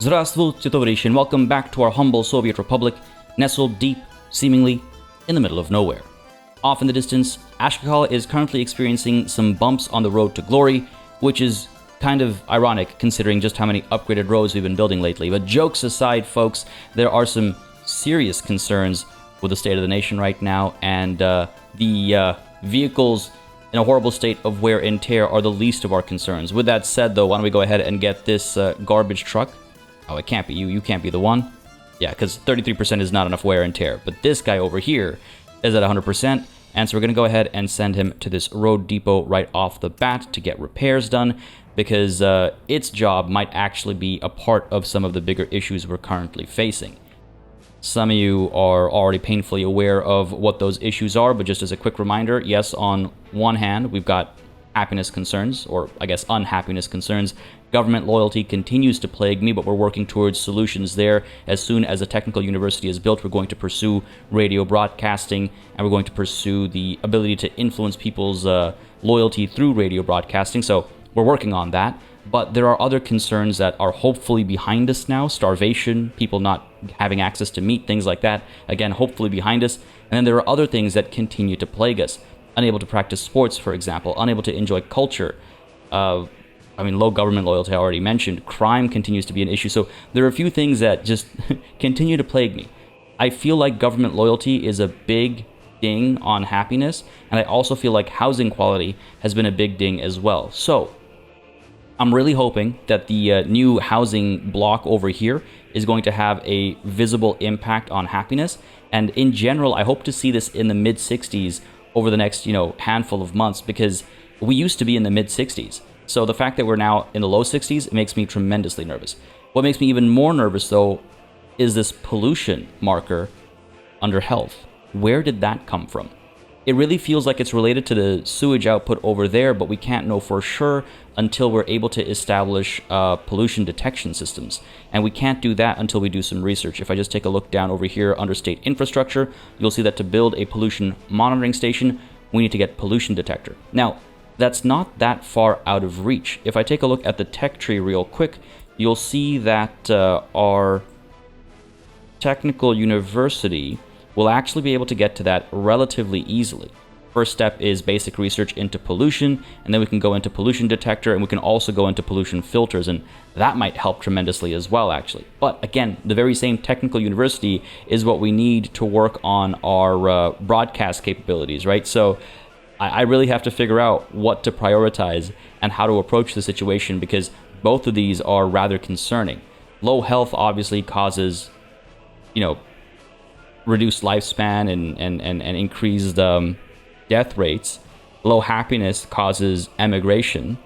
Здравствуйте, товарищи, and welcome back to our humble Soviet Republic, nestled deep, seemingly, in the middle of nowhere. Off in the distance, Ashkakala is currently experiencing some bumps on the road to glory, which is kind of ironic considering just how many upgraded roads we've been building lately. But jokes aside, folks, there are some serious concerns with the state of the nation right now, and the vehicles in a horrible state of wear and tear are the least of our concerns. With that said, though, why don't we go ahead and get this garbage truck. Oh, it can't be you. You can't be the one. Yeah, because 33% is not enough wear and tear. But this guy over here is at 100%. And so we're going to go ahead and send him to this road depot right off the bat to get repairs done, because its job might actually be a part of some of the bigger issues we're currently facing. Some of you are already painfully aware of what those issues are, but just as a quick reminder, yes, on one hand, we've got happiness concerns, or I guess unhappiness concerns. Government loyalty continues to plague me, but we're working towards solutions there. As soon as a technical university is built, we're going to pursue radio broadcasting, and we're going to pursue the ability to influence people's loyalty through radio broadcasting. So we're working on that. But there are other concerns that are hopefully behind us now. Starvation, people not having access to meat, things like that. Again, hopefully behind us. And then there are other things that continue to plague us. Unable to practice sports, for example. Unable to enjoy culture. Low government loyalty, I already mentioned. Crime continues to be an issue. So there are a few things that just continue to plague me. I feel like government loyalty is a big ding on happiness. And I also feel like housing quality has been a big ding as well. So I'm really hoping that the new housing block over here is going to have a visible impact on happiness. And in general, I hope to see this in the mid-60s over the next, handful of months, because we used to be in the mid-60s. So the fact that we're now in the low 60s makes me tremendously nervous. What makes me even more nervous, though, is this pollution marker under health. Where did that come from? It really feels like it's related to the sewage output over there, but we can't know for sure until we're able to establish pollution detection systems. And we can't do that until we do some research. If I just take a look down over here under state infrastructure, you'll see that to build a pollution monitoring station, we need to get pollution detector. Now, that's not that far out of reach. If I take a look at the tech tree real quick, you'll see that our technical university will actually be able to get to that relatively easily. First step is basic research into pollution, and then we can go into pollution detector, and we can also go into pollution filters, and that might help tremendously as well, actually. But again, the very same technical university is what we need to work on our broadcast capabilities, right? So I really have to figure out what to prioritize and how to approach the situation, because both of these are rather concerning. Low health obviously causes, reduced lifespan and increased death rates. Low happiness causes emigration.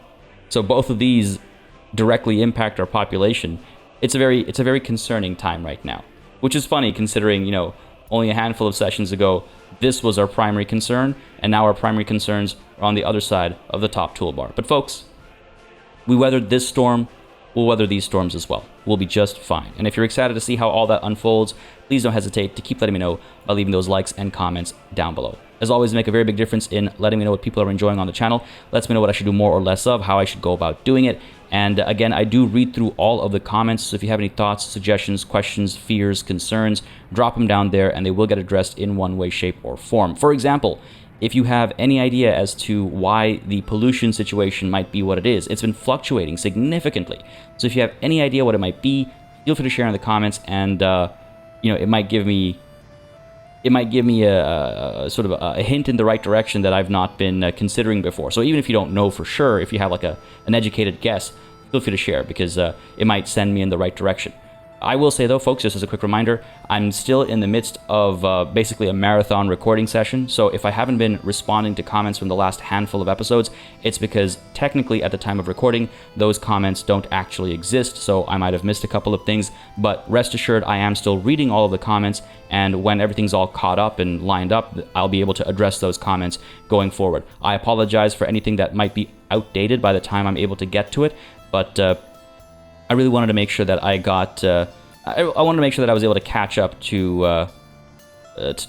So both of these directly impact our population. It's a very concerning time right now, which is funny considering, only a handful of sessions ago, this was our primary concern, and now our primary concerns are on the other side of the top toolbar. But folks, we weathered this storm, we'll weather these storms as well. We'll be just fine. And if you're excited to see how all that unfolds, please don't hesitate to keep letting me know by leaving those likes and comments down below. As always, they make a very big difference in letting me know what people are enjoying on the channel. Lets me know what I should do more or less of, how I should go about doing it. And again, I do read through all of the comments, so if you have any thoughts, suggestions, questions, fears, concerns, drop them down there and they will get addressed in one way, shape, or form. For example, if you have any idea as to why the pollution situation might be what it is, it's been fluctuating significantly. So if you have any idea what it might be, feel free to share in the comments, and it might give me a sort of a hint in the right direction that I've not been considering before. So even if you don't know for sure, if you have like an educated guess, feel free to share, because it might send me in the right direction. I will say though, folks, just as a quick reminder, I'm still in the midst of basically a marathon recording session. So if I haven't been responding to comments from the last handful of episodes, it's because technically at the time of recording, those comments don't actually exist. So I might have missed a couple of things, but rest assured, I am still reading all of the comments. And when everything's all caught up and lined up, I'll be able to address those comments going forward. I apologize for anything that might be outdated by the time I'm able to get to it, but I really wanted to make sure that I got. I wanted to make sure that I was able to catch up to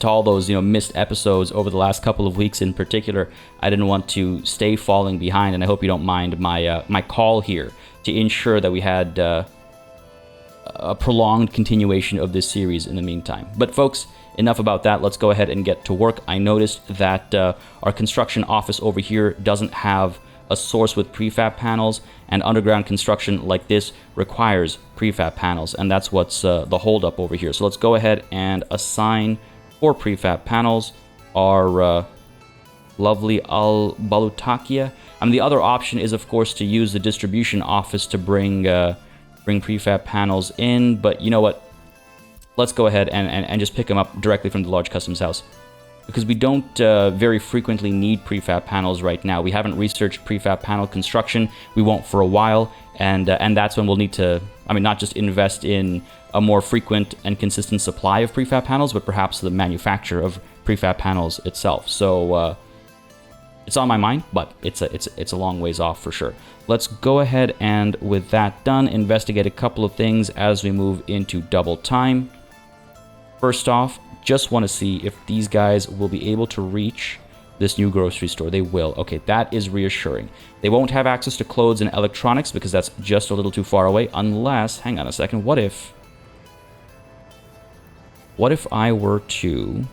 all those missed episodes over the last couple of weeks in particular. I didn't want to stay falling behind, and I hope you don't mind my my call here to ensure that we had a prolonged continuation of this series in the meantime. But folks, enough about that. Let's go ahead and get to work. I noticed that our construction office over here doesn't have a source with prefab panels, and underground construction like this requires prefab panels, and that's what's the holdup over here. So let's go ahead and assign 4 prefab panels our lovely Al-Balutakia. I mean, the other option is, of course, to use the distribution office to bring prefab panels in, but you know what? Let's go ahead and just pick them up directly from the large customs house, because we don't very frequently need prefab panels right now. We haven't researched prefab panel construction. We won't for a while, and that's when we'll need to, I mean, not just invest in a more frequent and consistent supply of prefab panels, but perhaps the manufacture of prefab panels itself. So it's on my mind, but it's a long ways off for sure. Let's go ahead and, with that done, investigate a couple of things as we move into double time. First off, just want to see if these guys will be able to reach this new grocery store. They will. Okay, that is reassuring. They won't have access to clothes and electronics because that's just a little too far away, unless, hang on a second, what if I were to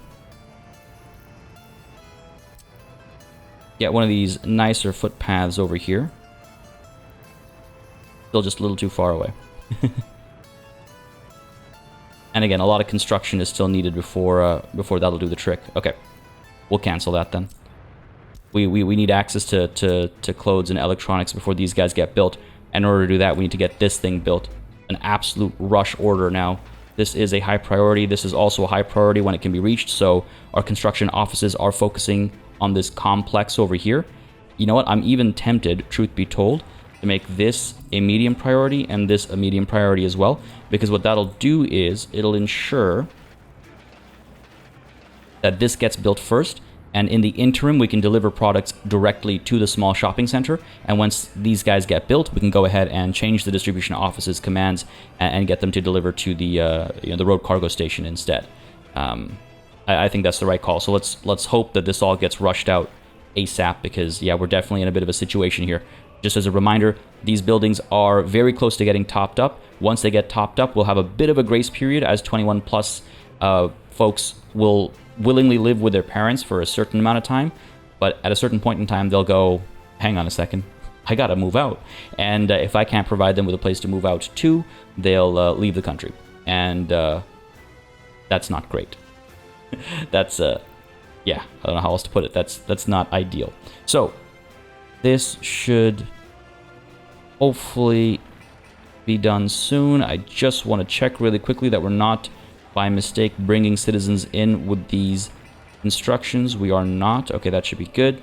get one of these nicer footpaths over here? Still just a little too far away. And again, a lot of construction is still needed before that'll do the trick. Okay, we'll cancel that then. We need access to clothes and electronics before these guys get built. In order to do that, we need to get this thing built. An absolute rush order now. This is a high priority. This is also a high priority when it can be reached, so our construction offices are focusing on this complex over here. You know what? I'm even tempted, truth be told, to make this a medium priority and this a medium priority as well, because what that'll do is it'll ensure that this gets built first, and in the interim we can deliver products directly to the small shopping center, and once these guys get built we can go ahead and change the distribution office's commands and get them to deliver to the the road cargo station instead. I think that's the right call. So let's hope that this all gets rushed out ASAP, because yeah, we're definitely in a bit of a situation here. Just as a reminder, these buildings are very close to getting topped up. Once they get topped up, we'll have a bit of a grace period, as 21 plus folks will willingly live with their parents for a certain amount of time. But at a certain point in time, they'll go, hang on a second, I gotta move out. And if I can't provide them with a place to move out to, they'll leave the country. And that's not great. That's, yeah, I don't know how else to put it. That's not ideal. So this should hopefully be done soon. I just want to check really quickly that we're not, by mistake, bringing citizens in with these instructions. We are not. Okay, that should be good.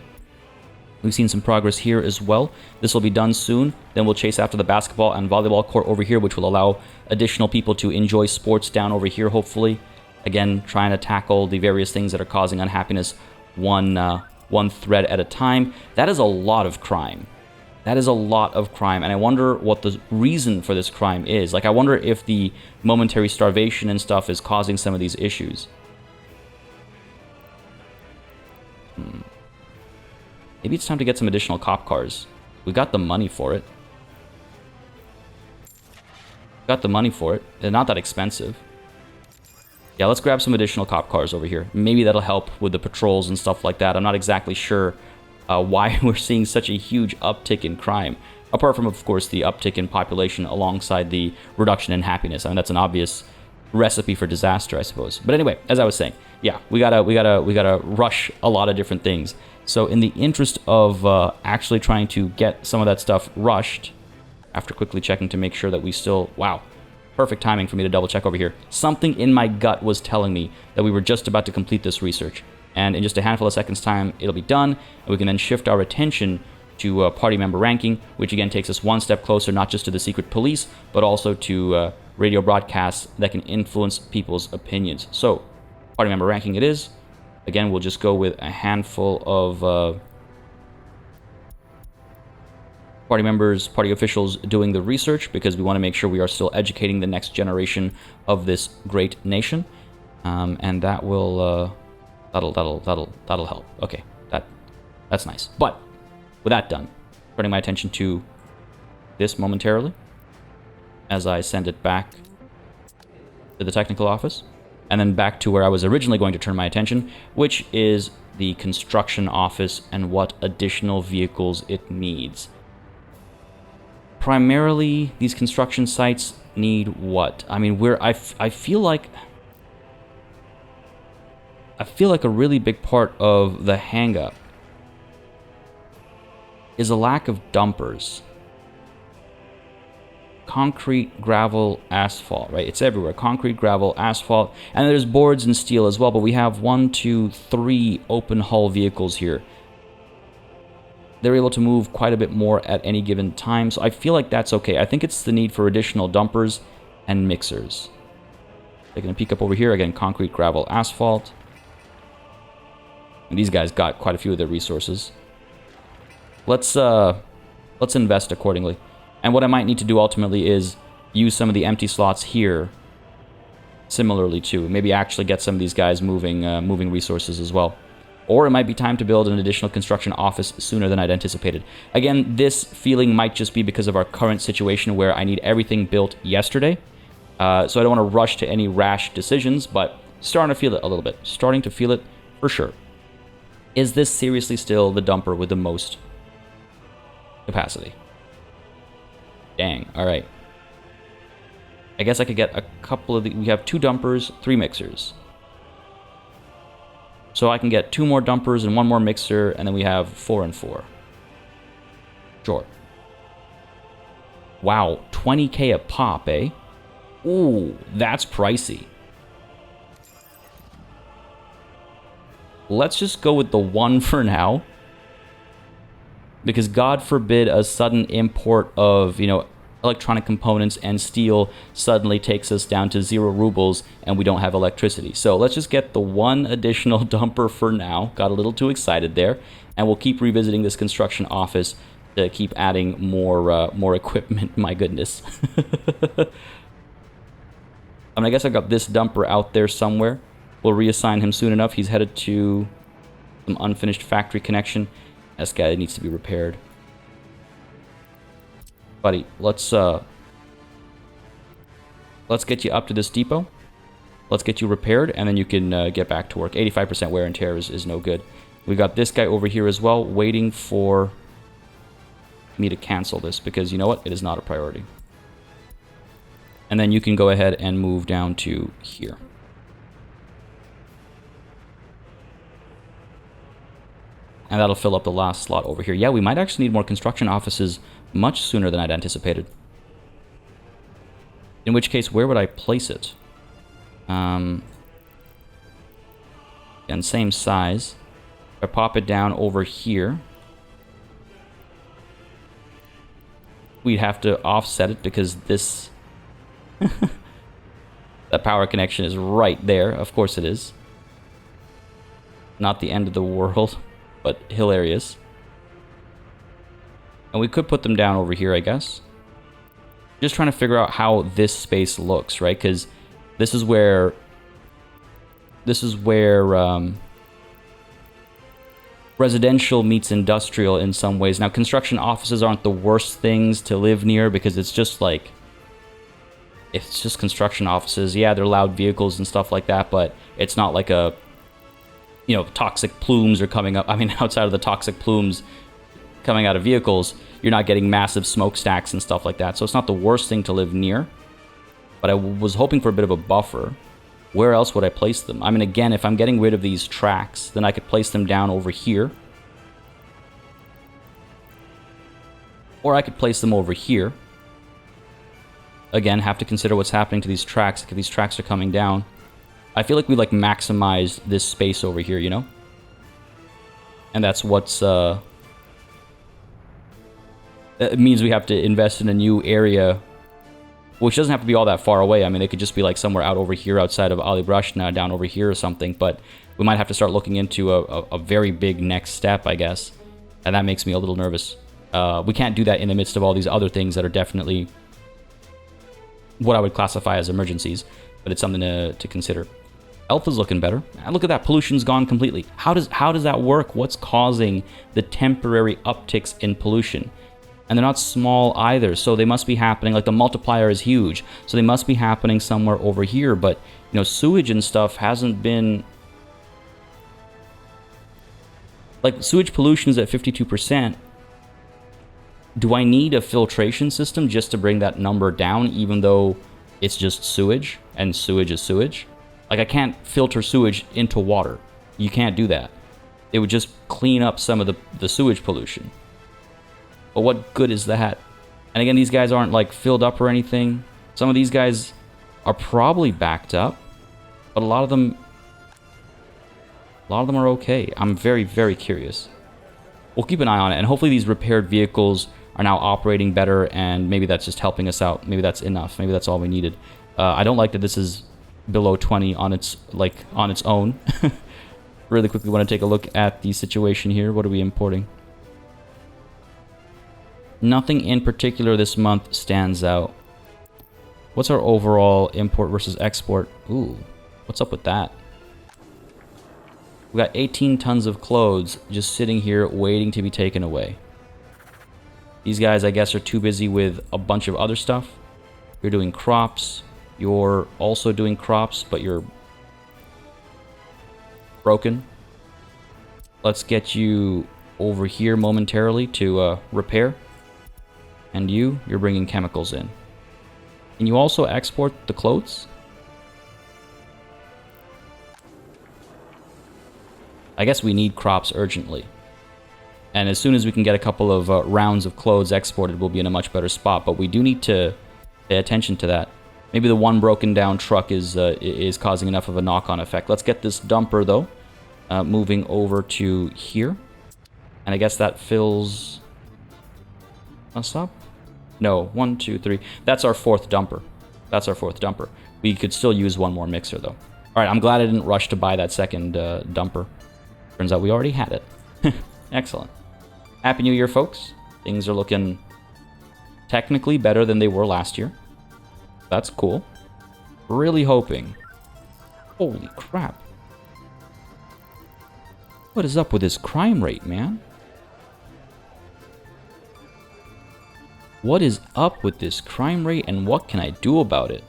We've seen some progress here as well. This will be done soon. Then we'll chase after the basketball and volleyball court over here, which will allow additional people to enjoy sports down over here, hopefully. Again, trying to tackle the various things that are causing unhappiness one thread at a time. That is a lot of crime. That is a lot of crime, and I wonder what the reason for this crime is. Like, I wonder if the momentary starvation and stuff is causing some of these issues. Maybe it's time to get some additional cop cars. We got the money for it. They're not that expensive. Yeah, let's grab some additional cop cars over here. Maybe that'll help with the patrols and stuff like that. I'm not exactly sure why we're seeing such a huge uptick in crime. Apart from, of course, the uptick in population alongside the reduction in happiness. I mean, that's an obvious recipe for disaster, I suppose. But anyway, as I was saying, yeah, we gotta rush a lot of different things. So in the interest of actually trying to get some of that stuff rushed, after quickly checking to make sure that we still, wow, perfect timing for me to double check over here. Something in my gut was telling me that we were just about to complete this research. And in just a handful of seconds time, it'll be done. And we can then shift our attention to party member ranking, which again takes us one step closer, not just to the secret police, but also to radio broadcasts that can influence people's opinions. So, party member ranking it is. Again, we'll just go with a handful of party members, party officials doing the research, because we want to make sure we are still educating the next generation of this great nation, and that will that'll help. Okay, that's nice. But with that done, turning my attention to this momentarily as I send it back to the technical office, and then back to where I was originally going to turn my attention, which is the construction office and what additional vehicles it needs. Primarily, these construction sites need what? I mean, I feel like a really big part of the hang-up is a lack of dumpers. Concrete, gravel, asphalt, right? It's everywhere. Concrete, gravel, asphalt, and there's boards and steel as well, but we have 1, 2, 3 open hull vehicles here. They're able to move quite a bit more at any given time, so I feel like that's okay. I think it's the need for additional dumpers and mixers. Taking a peek up over here, again, concrete, gravel, asphalt. And these guys got quite a few of their resources. Let's invest accordingly. And what I might need to do ultimately is use some of the empty slots here similarly too. Maybe actually get some of these guys moving resources as well. Or it might be time to build an additional construction office sooner than I'd anticipated. Again, this feeling might just be because of our current situation where I need everything built yesterday. So I don't want to rush to any rash decisions, but starting to feel it a little bit. Starting to feel it for sure. Is this seriously still the dumper with the most capacity? Dang, alright. I guess I could get a couple of we have 2 dumpers, 3 mixers. So I can get 2 more dumpers and 1 more mixer, and then we have 4 and 4. Sure. Wow, 20k a pop, eh? Ooh, that's pricey. Let's just go with the 1 for now. Because God forbid a sudden import of, electronic components and steel suddenly takes us down to 0 rubles and we don't have electricity. So let's just get the 1 additional dumper for now. Got a little too excited there. And we'll keep revisiting this construction office to keep adding more equipment. My goodness. I guess I got this dumper out there somewhere. We'll reassign him soon enough. He's headed to some unfinished factory connection. This guy needs to be repaired. Buddy, let's get you up to this depot. Let's get you repaired, and then you can get back to work. 85% wear and tear is no good. We got this guy over here as well, waiting for me to cancel this, because you know what? It is not a priority. And then you can go ahead and move down to here. And that'll fill up the last slot over here. Yeah, we might actually need more construction offices much sooner than I'd anticipated. In which case, where would I place it? And same size. If I pop it down over here, we'd have to offset it because this... that power connection is right there. Of course it is. Not the end of the world, but hilarious. And we could put them down over here, I guess. Just trying to figure out how this space looks, right? Because this is where residential meets industrial in some ways. Now, construction offices aren't the worst things to live near because it's just like, it's just construction offices. Yeah, they're loud vehicles and stuff like that, but it's not like a, toxic plumes are coming up. I mean, outside of the toxic plumes coming out of vehicles, you're not getting massive smokestacks and stuff like that. So it's not the worst thing to live near. But I was hoping for a bit of a buffer. Where else would I place them? I mean, again, if I'm getting rid of these tracks, then I could place them down over here. Or I could place them over here. Again, have to consider what's happening to these tracks. If these tracks are coming down. I feel like we maximized this space over here, And that's what's it means we have to invest in a new area, which doesn't have to be all that far away. I mean, it could just be like somewhere out over here outside of Ali Brashna, down over here or something. But we might have to start looking into a very big next step, I guess. And that makes me a little nervous. We can't do that in the midst of all these other things that are definitely what I would classify as emergencies. But it's something to consider. Health is looking better. And look at that, pollution's gone completely. How does that work? What's causing the temporary upticks in pollution? And they're not small either, so they must be happening, like the multiplier is huge, so they must be happening somewhere over here. But, you know, sewage and stuff hasn't been... Like, sewage pollution is at 52%. Do I need a filtration system just to bring that number down, even though it's just sewage, and sewage is sewage? Like, I can't filter sewage into water. You can't do that. It would just clean up some of the sewage pollution. But what good is that? And again, these guys aren't, like, filled up or anything. Some of these guys are probably backed up, but a lot of them are okay. I'm very, very curious. We'll keep an eye on it, and hopefully these repaired vehicles are now operating better, and maybe that's just helping us out. Maybe that's enough. Maybe that's all we needed. I don't like that this is below 20 on its own. Really quickly want to take a look at the situation here. What are we importing? Nothing in particular this month stands out. What's our overall import versus export? Ooh, what's up with that? We got 18 tons of clothes just sitting here waiting to be taken away. These guys, I guess, are too busy with a bunch of other stuff. You're doing crops. You're also doing crops, but you're broken. Let's get you over here momentarily to repair. And you're bringing chemicals in. Can you also export the clothes? I guess we need crops urgently. And as soon as we can get a couple of rounds of clothes exported, we'll be in a much better spot. But we do need to pay attention to that. Maybe the one broken down truck is causing enough of a knock-on effect. Let's get this dumper, though, moving over to here. And I guess that fills us up. No, 1, 2, 3. That's our fourth dumper. That's our fourth dumper. We could still use one more mixer, though. All right, I'm glad I didn't rush to buy that second dumper. Turns out we already had it. Excellent. Happy New Year, folks. Things are looking technically better than they were last year. That's cool. Really hoping. Holy crap. What is up with this crime rate, man? What is up with this crime rate, and what can I do about it?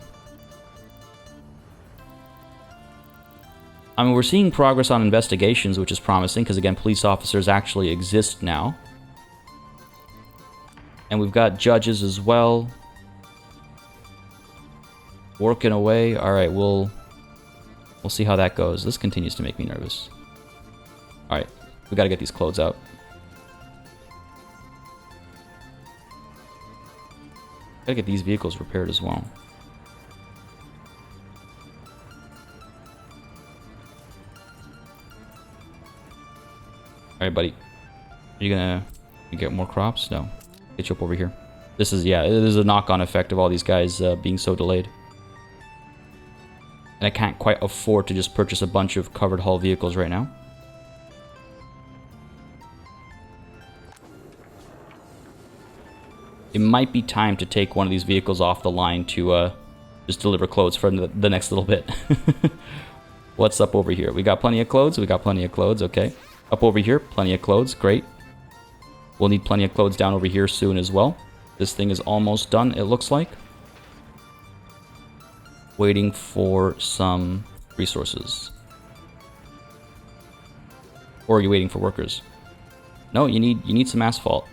I mean, we're seeing progress on investigations, which is promising, because again, police officers actually exist now. And we've got judges as well. Working away. Alright, we'll see how that goes. This continues to make me nervous. Alright, we gotta get these clothes out. Gotta get these vehicles repaired as well. Alright, buddy. Are you gonna get more crops? No. Get you up over here. This is, yeah, there's a knock-on effect of all these guys being so delayed. And I can't quite afford to just purchase a bunch of covered hull vehicles right now. It might be time to take one of these vehicles off the line to just deliver clothes for the next little bit. What's up over here? We got plenty of clothes. We got plenty of clothes. Okay. Up over here, plenty of clothes. Great. We'll need plenty of clothes down over here soon as well. This thing is almost done, it looks like. Waiting for some resources. Or are you waiting for workers? No, you need some asphalt.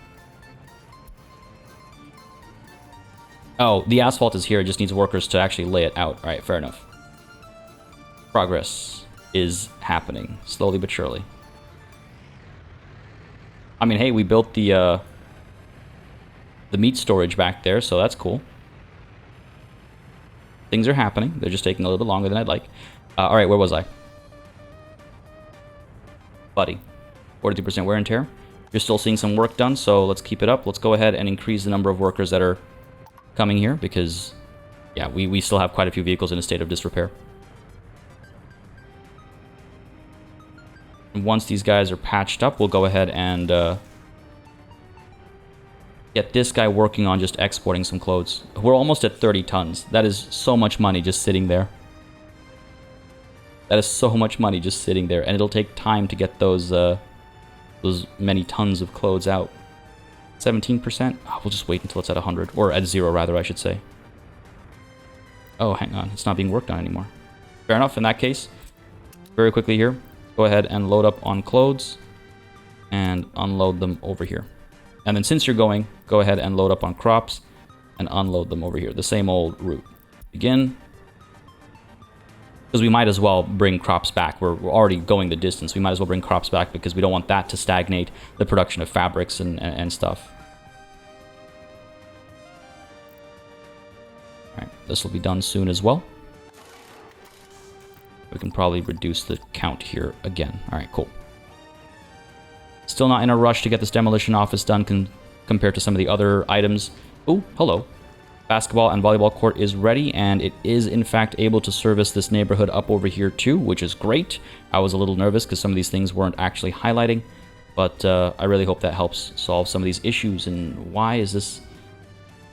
Oh, the asphalt is here. It just needs workers to actually lay it out. All right, fair enough. Progress is happening, slowly but surely. I mean, hey, we built the meat storage back there, so that's cool. Things are happening. They're just taking a little bit longer than I'd like. All right, where was I? Buddy, 42% wear and tear. You're still seeing some work done, so let's keep it up. Let's go ahead and increase the number of workers that are coming here because, yeah, we still have quite a few vehicles in a state of disrepair. And once these guys are patched up, we'll go ahead and get this guy working on just exporting some clothes. We're almost at 30 tons. That is so much money just sitting there. That is so much money just sitting there, and it'll take time to get those many tons of clothes out. 17%? Oh, we'll just wait until it's at 100. Or at 0, rather, I should say. Oh, hang on. It's not being worked on anymore. Fair enough. In that case, very quickly here, go ahead and load up on clothes and unload them over here. And then since you're going, go ahead and load up on crops and unload them over here. The same old route. Begin. Because we might as well bring crops back. We're already going the distance. We might as well bring crops back because we don't want that to stagnate the production of fabrics and stuff. Alright, this will be done soon as well. We can probably reduce the count here again. Alright, cool. Still not in a rush to get this demolition office done compared to some of the other items. Oh, hello. Basketball and volleyball court is ready, and it is in fact able to service this neighborhood up over here too, which is great. I was a little nervous because some of these things weren't actually highlighting, but I really hope that helps solve some of these issues. And why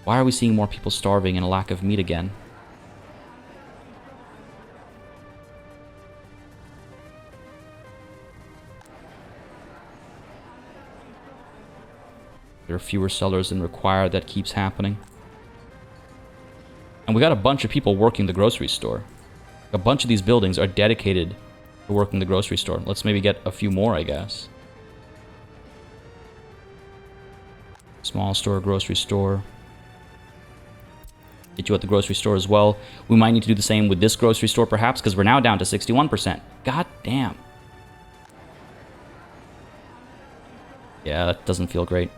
are we seeing more people starving and a lack of meat again? There are fewer sellers than required. That keeps happening. And we got a bunch of people working the grocery store. A bunch of these buildings are dedicated to working the grocery store. Let's maybe get a few more, I guess. Small store, grocery store. Get you at the grocery store as well. We might need to do the same with this grocery store, perhaps, because we're now down to 61%. God damn. Yeah, that doesn't feel great.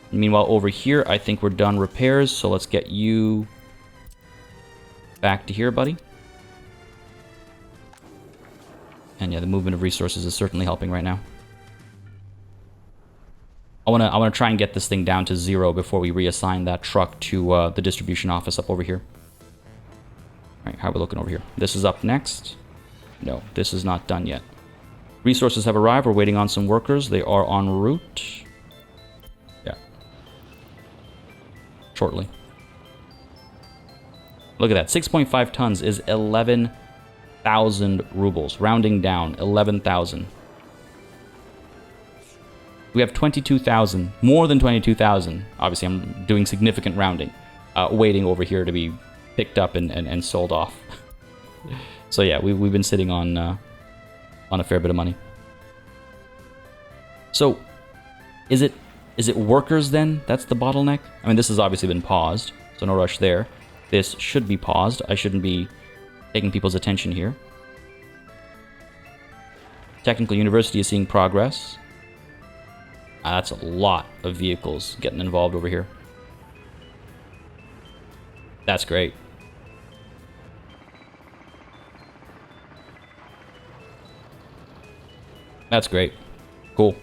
Meanwhile, over here, I think we're done repairs, so let's get you back to here, buddy. And yeah, the movement of resources is certainly helping right now. I wanna try and get this thing down to 0 before we reassign that truck to the distribution office up over here. All right, how are we looking over here? This is up next. No, this is not done yet. Resources have arrived. We're waiting on some workers. They are en route. Yeah. Shortly. Look at that. 6.5 tons is 11,000 rubles. Rounding down, 11,000. We have 22,000. More than 22,000. Obviously, I'm doing significant rounding. Waiting over here to be picked up and sold off. So yeah, we've been sitting on a fair bit of money. So, is it workers then? That's the bottleneck? I mean, this has obviously been paused, so no rush there. This should be paused. I shouldn't be taking people's attention here. Technical University is seeing progress. That's a lot of vehicles getting involved over here. That's great. That's great. Cool.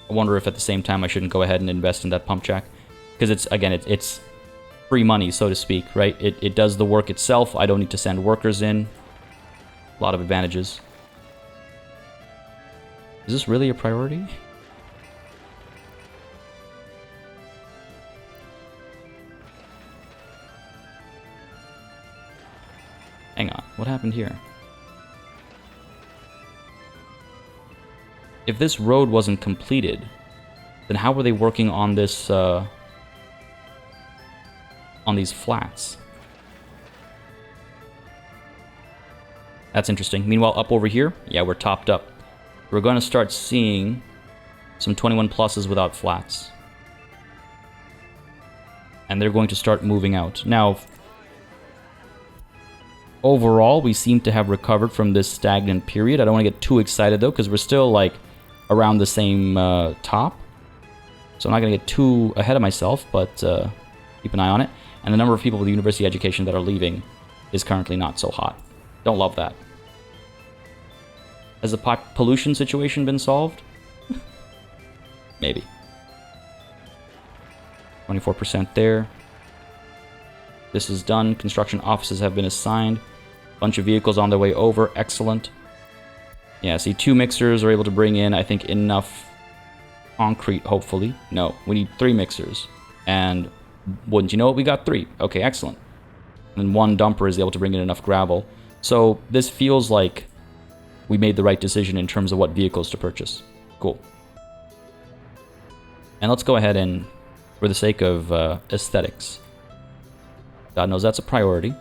I wonder if at the same time I shouldn't go ahead and invest in that pump jack. Because it's free money, so to speak, right? It does the work itself. I don't need to send workers in. A lot of advantages. Is this really a priority? Hang on, what happened here? If this road wasn't completed, then how were they working on this, on these flats? That's interesting. Meanwhile, up over here, yeah, we're topped up. We're going to start seeing some 21 pluses without flats. And they're going to start moving out. Now, overall, we seem to have recovered from this stagnant period. I don't want to get too excited, though, because we're still, like, around the same top. So I'm not going to get too ahead of myself, but keep an eye on it. And the number of people with university education that are leaving is currently not so hot. Don't love that. Has the pollution situation been solved? Maybe. 24% there. This is done. Construction offices have been assigned. Bunch of vehicles on their way over. Excellent. Yeah, see, 2 mixers are able to bring in, I think, enough concrete, hopefully. No, we need 3 mixers. And wouldn't you know it, we got 3. Okay, excellent. And 1 dumper is able to bring in enough gravel. So this feels like we made the right decision in terms of what vehicles to purchase. Cool. And let's go ahead and, for the sake of aesthetics, God knows that's a priority.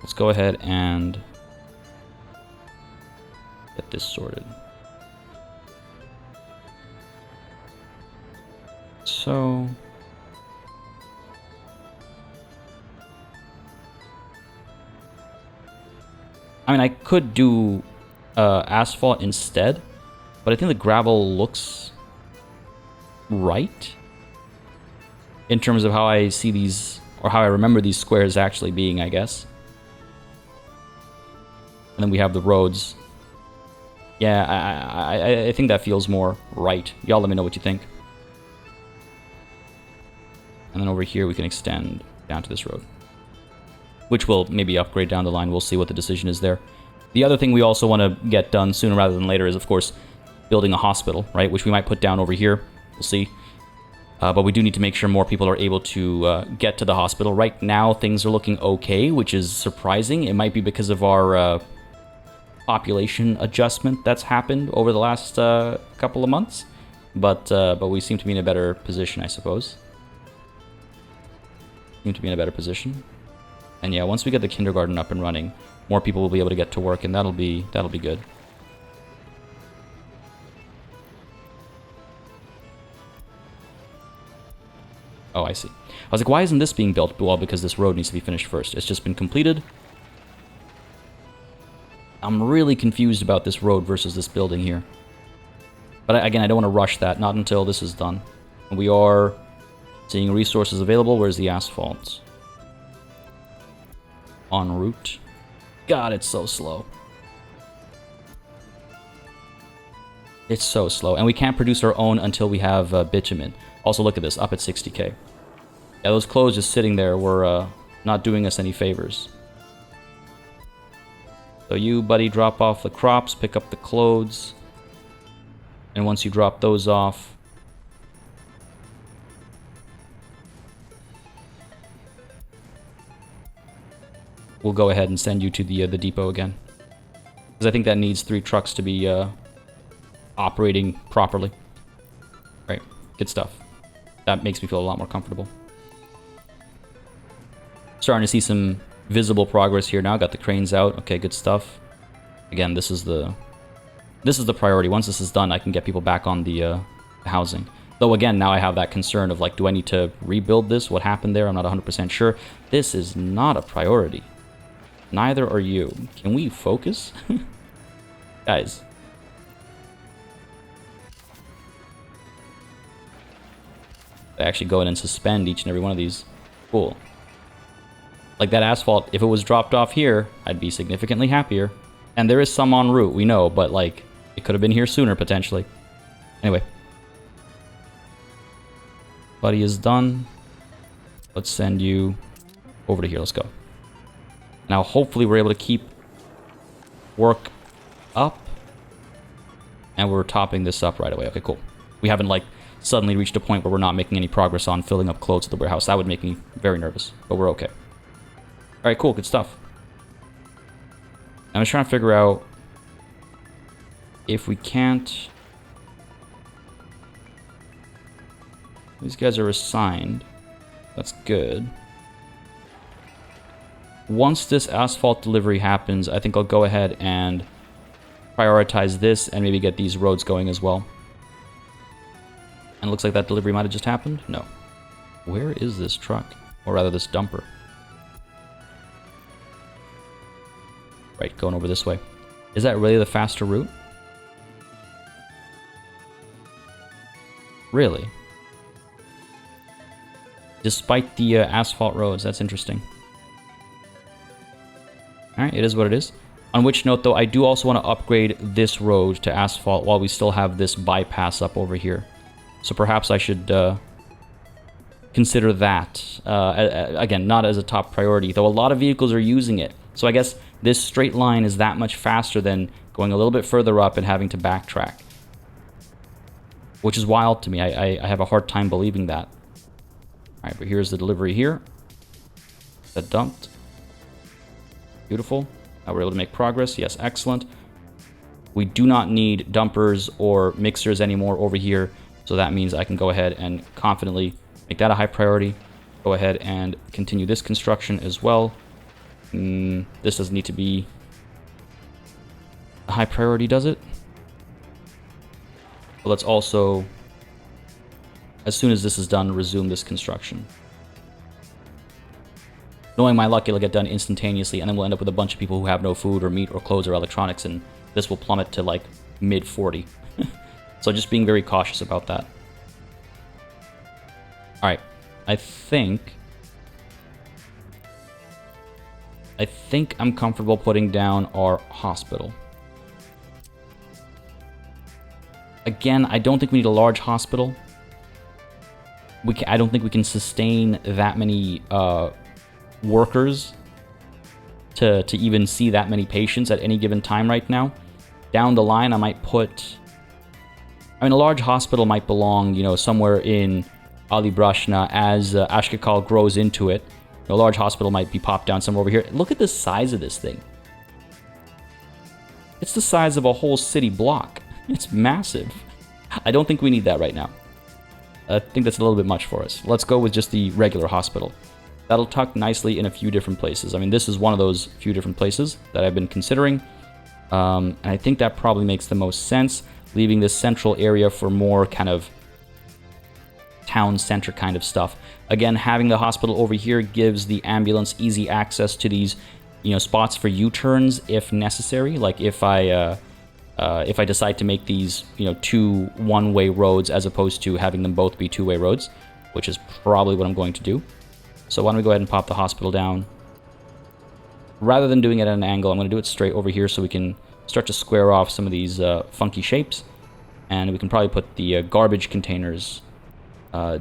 Let's go ahead and get this sorted. So... I mean, I could do asphalt instead, but I think the gravel looks right in terms of how I see these, or how I remember these squares actually being, I guess. And then we have the roads. Yeah, I think that feels more right. Y'all let me know what you think. And then over here we can extend down to this road, which will maybe upgrade down the line. We'll see what the decision is there. The other thing we also want to get done sooner rather than later is, of course, building a hospital, right? Which we might put down over here. We'll see. But we do need to make sure more people are able to get to the hospital. Right now, things are looking okay, which is surprising. It might be because of our population adjustment that's happened over the last couple of months. But we seem to be in a better position, I suppose. Seem to be in a better position. And yeah, once we get the kindergarten up and running, more people will be able to get to work, and that'll be good. Oh, I see. I was like, why isn't this being built? Well, because this road needs to be finished first. It's just been completed. I'm really confused about this road versus this building here. But again, I don't want to rush that, not until this is done. We are seeing resources available. Where's the asphalt? En route. God, it's so slow. It's so slow. And we can't produce our own until we have bitumen. Also, look at this, up at 60k. Yeah, those clothes just sitting there were not doing us any favors. So you, buddy, drop off the crops, pick up the clothes. And once you drop those off, we'll go ahead and send you to the depot again. Because I think that needs 3 trucks to be operating properly. Right, good stuff. That makes me feel a lot more comfortable. Starting to see some visible progress here now. Got the cranes out. Okay, good stuff. Again, this is the priority. Once this is done, I can get people back on the housing. Though again, now I have that concern of like, do I need to rebuild this? What happened there? I'm not 100% sure. This is not a priority. Neither are you. Can we focus? Guys. I actually go in and suspend each and every one of these. Cool. Like that asphalt, if it was dropped off here, I'd be significantly happier. And there is some en route, we know, but like, it could have been here sooner, potentially. Anyway. Buddy is done. Let's send you over to here. Let's go. Now, hopefully, we're able to keep work up. And we're topping this up right away. Okay, cool. We haven't, like, suddenly reached a point where we're not making any progress on filling up clothes at the warehouse. That would make me very nervous, but we're okay. All right, cool. Good stuff. I'm just trying to figure out if we can't... These guys are assigned. That's good. Once this asphalt delivery happens, I think I'll go ahead and prioritize this and maybe get these roads going as well. And it looks like that delivery might have just happened. No. Where is this truck? Or rather, this dumper. Right, going over this way. Is that really the faster route? Really? Despite the asphalt roads, that's interesting. Alright, it is what it is. On which note, though, I do also want to upgrade this road to asphalt while we still have this bypass up over here. So perhaps I should consider that. Again, not as a top priority, though a lot of vehicles are using it. So I guess this straight line is that much faster than going a little bit further up and having to backtrack. Which is wild to me. I have a hard time believing that. Alright, but here's the delivery here. That dumped. Beautiful. Now we're able to make progress. Yes, excellent. We do not need dumpers or mixers anymore over here So that means I can go ahead and confidently make that a high priority. Go ahead and continue this construction as well. This doesn't need to be a high priority, does it? But let's also, as soon as this is done, resume this construction. Knowing my luck, it'll get done instantaneously, and then we'll end up with a bunch of people who have no food or meat or clothes or electronics, and this will plummet to like mid 40. So just being very cautious about that. Alright, I think I'm comfortable putting down our hospital. Again, I don't think we need a large hospital. I don't think we can sustain that many workers to even see that many patients at any given time right now. Down the line, I might put... I mean, a large hospital might belong, you know, somewhere in Ali Brashna as Ashkakal grows into it. A large hospital might be popped down somewhere over here. Look at the size of this thing. It's the size of a whole city block. It's massive. I don't think we need that right now. I think that's a little bit much for us. Let's go with just the regular hospital. That'll tuck nicely in a few different places. I mean, this is one of those few different places that I've been considering. And I think that probably makes the most sense, leaving this central area for more kind of town center kind of stuff. Again, having the hospital over here gives the ambulance easy access to these, you know, spots for U-turns if necessary. Like if I decide to make these, you know, 2 one-way roads as opposed to having them both be 2-way roads, which is probably what I'm going to do. So why don't we go ahead and pop the hospital down. Rather than doing it at an angle, I'm going to do it straight over here so we can start to square off some of these funky shapes. And we can probably put the garbage containers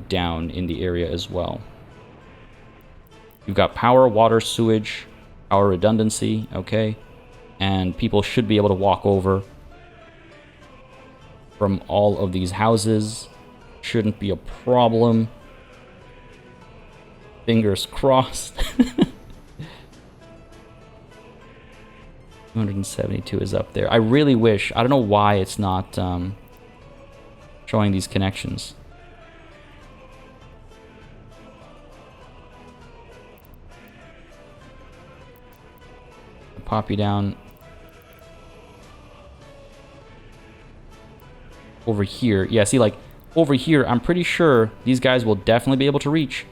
down in the area as well. You've got power, water, sewage, power redundancy, okay. And people should be able to walk over from all of these houses. Shouldn't be a problem. Fingers crossed. 272 is up there. I really wish, I don't know why it's not showing these connections. Pop you down over here. Yeah, see, like over here, I'm pretty sure these guys will definitely be able to reach.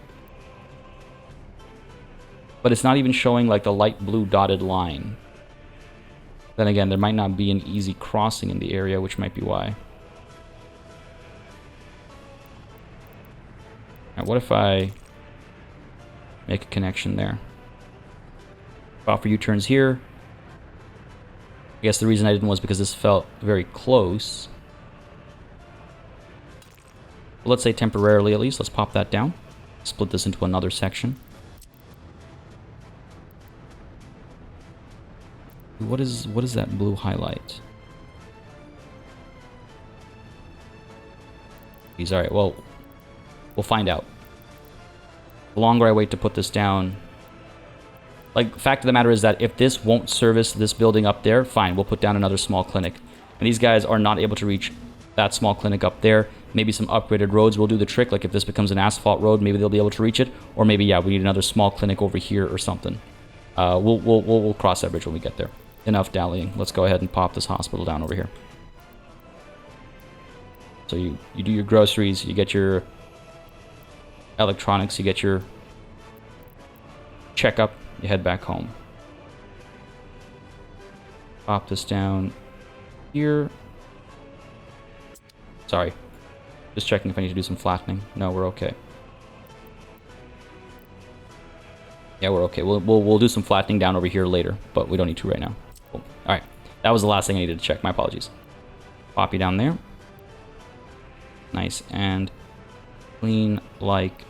But it's not even showing like the light blue dotted line. Then again, there might not be an easy crossing in the area, which might be why. Now, what if I make a connection there? Offer U-turns here. I guess the reason I didn't was because this felt very close. But let's say temporarily at least. Let's pop that down. Split this into another section. What is that blue highlight? He's alright, well, we'll find out. The longer I wait to put this down... Like, fact of the matter is that if this won't service this building up there, fine, we'll put down another small clinic. And these guys are not able to reach that small clinic up there. Maybe some upgraded roads will do the trick. Like, if this becomes an asphalt road, maybe they'll be able to reach it. Or maybe, yeah, we need another small clinic over here or something. We'll cross that bridge when we get there. Enough dallying. Let's go ahead and pop this hospital down over here. So you do your groceries, you get your electronics, you get your checkup, you head back home. Pop this down here. Sorry. Just checking if I need to do some flattening. No, we're okay. Yeah, we're okay. We'll do some flattening down over here later, but we don't need to right now. Cool. All right. That was the last thing I needed to check. My apologies. Pop you down there. Nice and clean like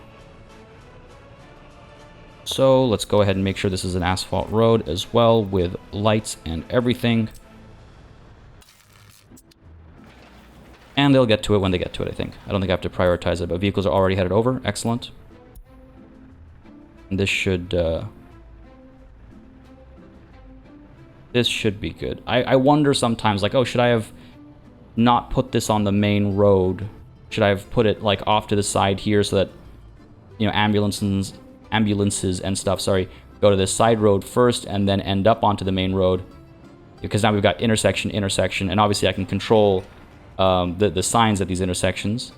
so. Let's go ahead and make sure this is an asphalt road as well with lights and everything. And they'll get to it when they get to it, I think. I don't think I have to prioritize it, but vehicles are already headed over. Excellent. And this should be good. I wonder sometimes, like, oh, should I have not put this on the main road Should I have put it like off to the side here so that, you know, ambulances and stuff, sorry, go to this side road first and then end up onto the main road? Because now we've got intersection, and obviously I can control the signs at these intersections.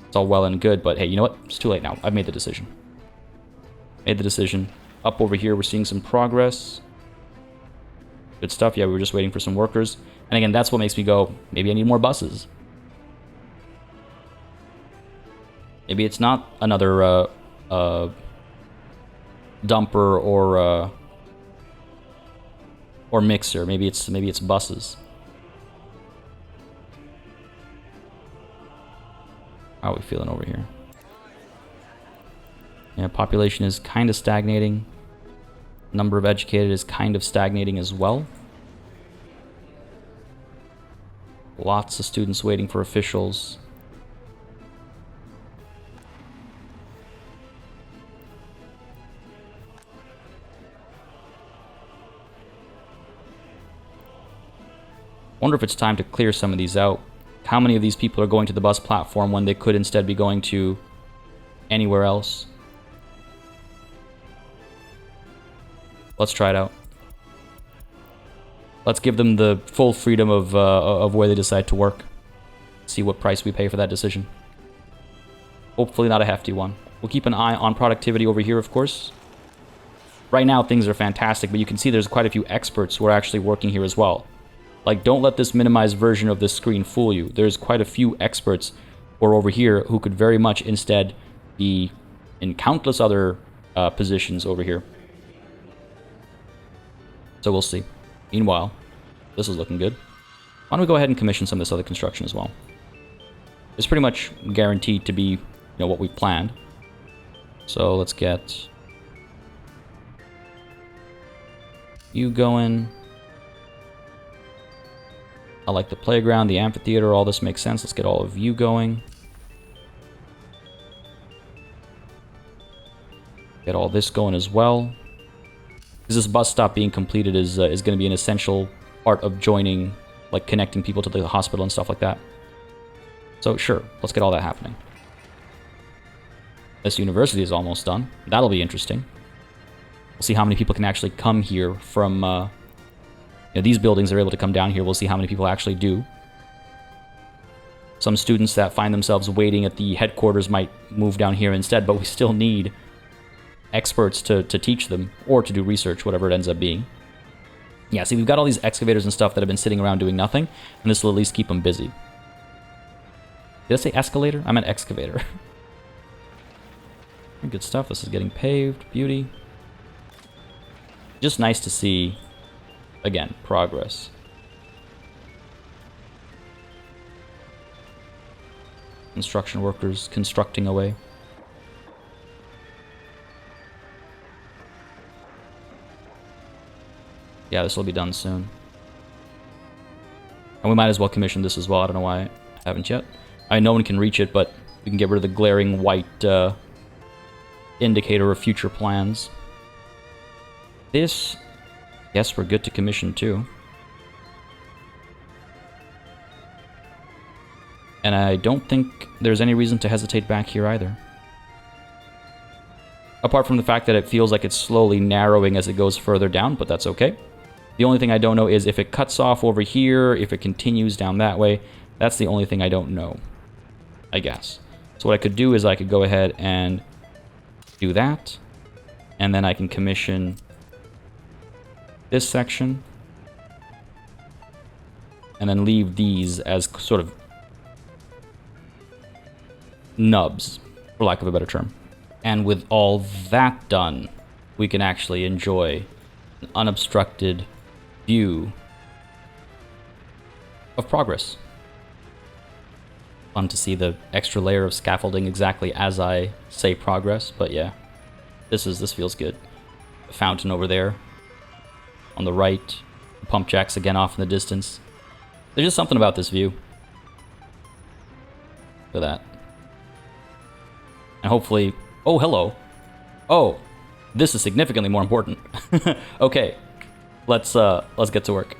It's all well and good, but hey, you know what? It's too late now. I've made the decision. Up over here, we're seeing some progress. Good stuff. Yeah, we were just waiting for some workers. And again, that's what makes me go, maybe I need more buses. Maybe it's not another dumper or mixer. Maybe it's buses. How are we feeling over here? Yeah, population is kind of stagnating. Number of educated is kind of stagnating as well. Lots of students waiting for officials. Wonder if it's time to clear some of these out. How many of these people are going to the bus platform when they could instead be going to anywhere else? Let's try it out. Let's give them the full freedom of where they decide to work. See what price we pay for that decision. Hopefully not a hefty one. We'll keep an eye on productivity over here, of course. Right now, things are fantastic, but you can see there's quite a few experts who are actually working here as well. Like, don't let this minimized version of this screen fool you. There's quite a few experts who are over here who could very much instead be in countless other positions over here. So we'll see. Meanwhile, this is looking good. Why don't we go ahead and commission some of this other construction as well? It's pretty much guaranteed to be, you know, what we planned. So let's get you going. I like the playground, the amphitheater, all this makes sense. Let's get all of you going. Get all this going as well. Because this bus stop being completed is going to be an essential part of joining, like connecting people to the hospital and stuff like that. So sure, let's get all that happening. This university is almost done. That'll be interesting. We'll see how many people can actually come here from... you know, these buildings are able to come down here. We'll see how many people actually do. Some students that find themselves waiting at the headquarters might move down here instead, but we still need experts to teach them or to do research, whatever it ends up being. Yeah, see, we've got all these excavators and stuff that have been sitting around doing nothing, and this will at least keep them busy. Did I say escalator? I meant excavator. Good stuff. This is getting paved. Beauty. Just nice to see, again, progress. Construction workers constructing away. Yeah, this will be done soon. And we might as well commission this as well. I don't know why I haven't yet. No one can reach it, but we can get rid of the glaring white indicator of future plans. This, yes, we're good to commission too. And I don't think there's any reason to hesitate back here either. Apart from the fact that it feels like it's slowly narrowing as it goes further down, but that's okay. The only thing I don't know is if it cuts off over here, if it continues down that way. That's the only thing I don't know, I guess. So what I could do is I could go ahead and do that. And then I can commission this section. And then leave these as sort of nubs, for lack of a better term. And with all that done, we can actually enjoy an unobstructed view of progress. Fun to see the extra layer of scaffolding exactly as I say progress, but yeah, this feels good. The fountain over there on the right, the pump jacks again off in the distance. There's just something about this view. Look at that. And hopefully, oh, hello. Oh, this is significantly more important. Okay, let's get to work.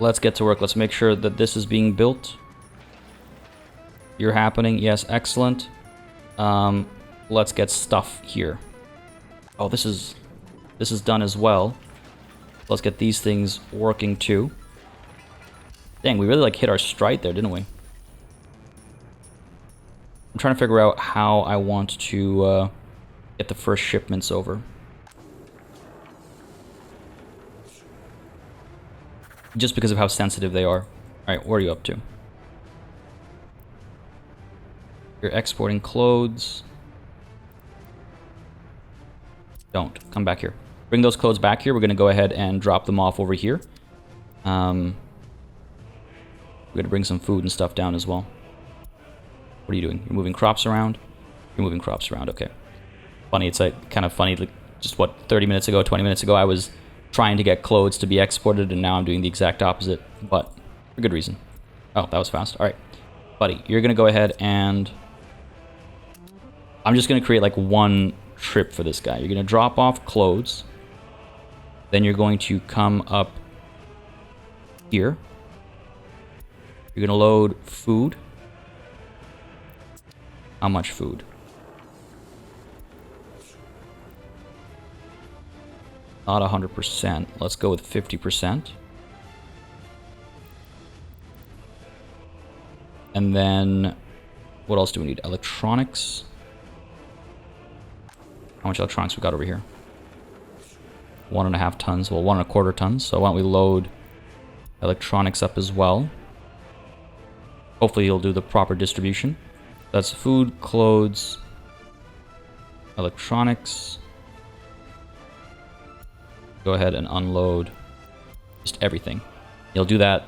Let's get to work. Let's make sure that this is being built. You're happening. Yes, excellent. Let's get stuff here. Oh, this is done as well. Let's get these things working too. Dang, we really like hit our stride there, didn't we? I'm trying to figure out how I want to get the first shipments over. Just because of how sensitive they are. Alright, where are you up to? You're exporting clothes. Don't. Come back here. Bring those clothes back here. We're going to go ahead and drop them off over here. We're going to bring some food and stuff down as well. What are you doing? You're moving crops around? You're moving crops around, okay. Funny, it's like kind of funny, like just what, 30 minutes ago, 20 minutes ago, I was trying to get clothes to be exported, and now I'm doing the exact opposite, but for good reason. Oh, that was fast. All right, buddy, you're going to go ahead and... I'm just going to create like one trip for this guy. You're going to drop off clothes. Then you're going to come up here. You're going to load food. How much food? Not 100%. Let's go with 50%. And then, what else do we need? Electronics. How much electronics we got over here? 1.5 tons. Well, 1.25 tons. So why don't we load electronics up as well? Hopefully he'll do the proper distribution. That's food, clothes, electronics. Go ahead and unload just everything. He'll do that.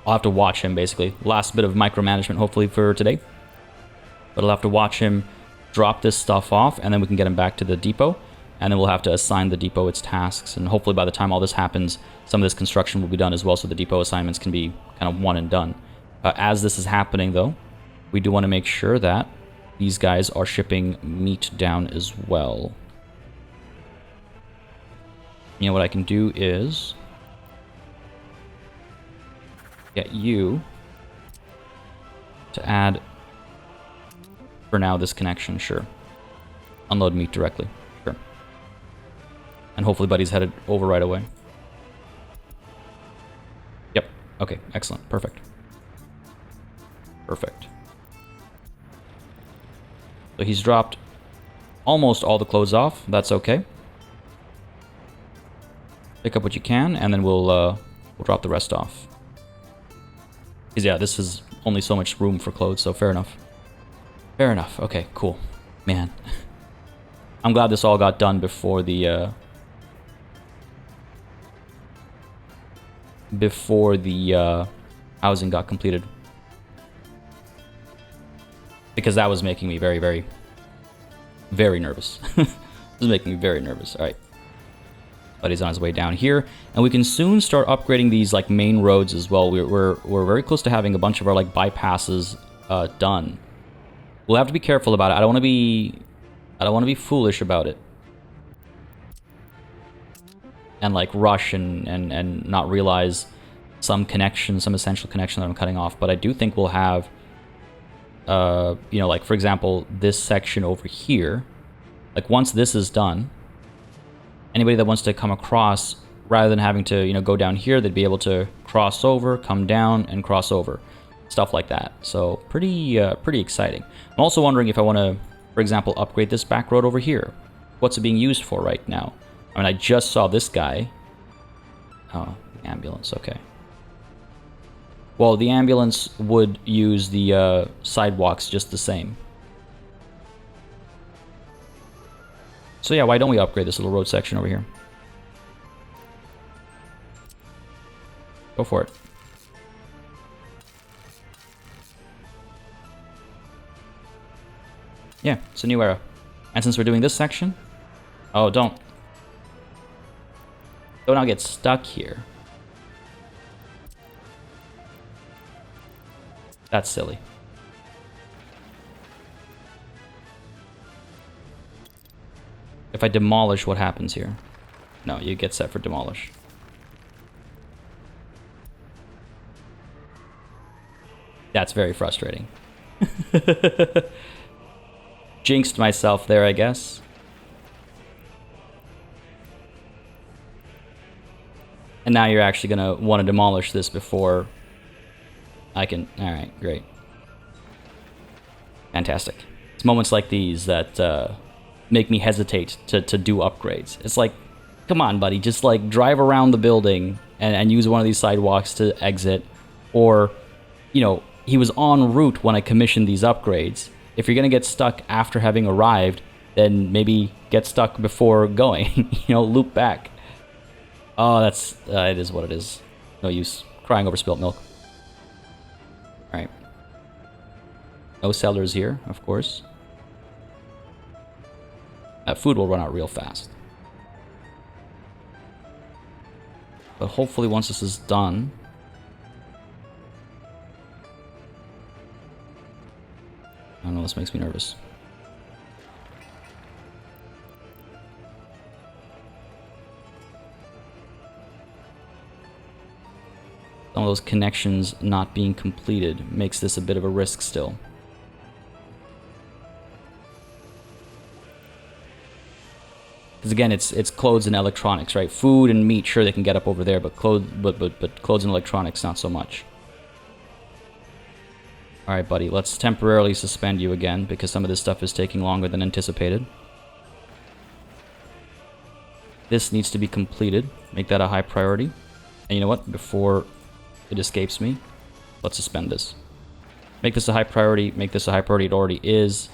I'll have to watch him, basically. Last bit of micromanagement, hopefully, for today. But I'll have to watch him drop this stuff off, and then we can get him back to the depot. And then we'll have to assign the depot its tasks. And hopefully by the time all this happens, some of this construction will be done as well, so the depot assignments can be kind of one and done. As this is happening, though, we do want to make sure that these guys are shipping meat down as well. You know what I can do is get you to add, for now, this connection, sure. Unload meat directly, sure. And hopefully Buddy's headed over right away. Yep, okay, excellent, perfect. Perfect. So he's dropped almost all the clothes off, that's okay. Pick up what you can, and then we'll drop the rest off. Because yeah, this is only so much room for clothes, so fair enough. Fair enough. Okay, cool. Man. I'm glad this all got done before the housing got completed. Because that was making me very, very, very nervous. This is making me very nervous. All right. Buddy's on his way down here, and we can soon start upgrading these like main roads as well. We're very close to having a bunch of our like bypasses done. We'll have to be careful about it. I don't want to be foolish about it, and like rush and not realize some connection, some essential connection that I'm cutting off. But I do think we'll have, you know, like for example, this section over here. Like once this is done, anybody that wants to come across, rather than having to, you know, go down here, they'd be able to cross over, come down, and cross over. Stuff like that. So pretty exciting. I'm also wondering if I want to, for example, upgrade this back road over here. What's it being used for right now? I mean, I just saw this guy. Oh, ambulance, okay. Well, the ambulance would use the sidewalks just the same. So yeah, why don't we upgrade this little road section over here? Go for it. Yeah, it's a new era. And since we're doing this section... Oh, don't now get stuck here. That's silly. If I demolish, what happens here? No, you get set for demolish. That's very frustrating. Jinxed myself there, I guess. And now you're actually gonna want to demolish this before I can... Alright, great. Fantastic. It's moments like these that make me hesitate to do upgrades. It's like, come on, buddy, just like drive around the building and use one of these sidewalks to exit. Or, you know, he was en route when I commissioned these upgrades. If you're gonna get stuck after having arrived, then maybe get stuck before going. You know, loop back. Oh, that's... it is what it is. No use crying over spilt milk. Alright. No sellers here, of course. That food will run out real fast. But hopefully once this is done... I don't know, this makes me nervous. Some of those connections not being completed makes this a bit of a risk still. Because again, it's clothes and electronics, right? Food and meat, sure they can get up over there, but clothes and electronics, not so much. All right, buddy, let's temporarily suspend you again because some of this stuff is taking longer than anticipated. This needs to be completed. Make that a high priority. And you know what? Before it escapes me, let's suspend this. Make this a high priority. Make this a high priority. It already is.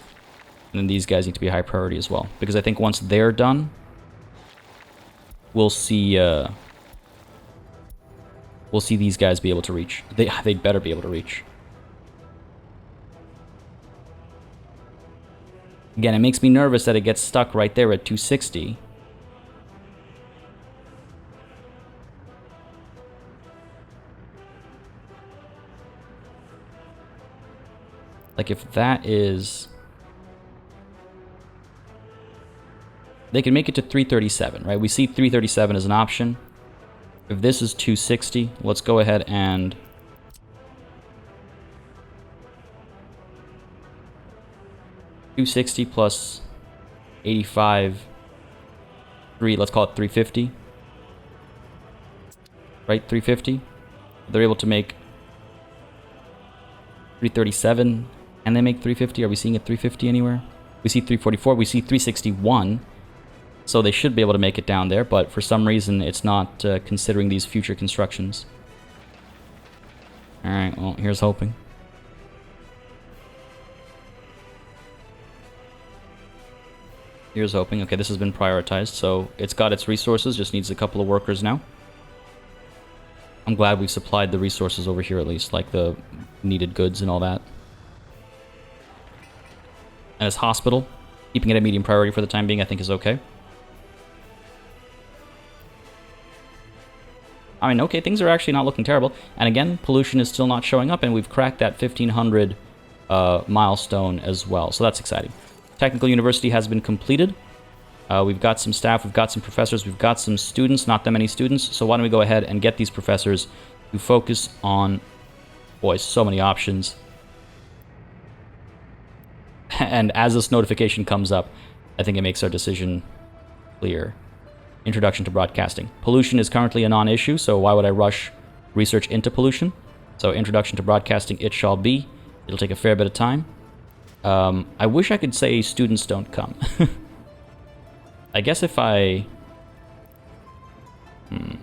And then these guys need to be a high priority as well. Because I think once they're done, we'll see these guys be able to reach. They'd better be able to reach. Again, it makes me nervous that it gets stuck right there at 260. Like, if that is... They can make it to 337, right? We see 337 as an option. If this is 260, let's go ahead and... 260 plus 85... let's call it 350. Right, 350. They're able to make 337, and they make 350. Are we seeing it 350 anywhere? We see 344, we see 361. So they should be able to make it down there, but for some reason it's not considering these future constructions. Alright, well, here's hoping. Here's hoping. Okay, this has been prioritized, so it's got its resources, just needs a couple of workers now. I'm glad we've supplied the resources over here at least, like the needed goods and all that. And this hospital, keeping it at medium priority for the time being, I think is okay. I mean, okay, things are actually not looking terrible. And again, pollution is still not showing up, and we've cracked that 1500 milestone as well. So that's exciting. Technical University has been completed. We've got some staff, we've got some professors, we've got some students, not that many students. So why don't we go ahead and get these professors to focus on... Boy, so many options. And as this notification comes up, I think it makes our decision clear. Introduction to broadcasting. Pollution is currently a non-issue, so why would I rush research into pollution? So introduction to broadcasting it shall be. It'll take a fair bit of time. I wish I could say students don't come. I guess if I... If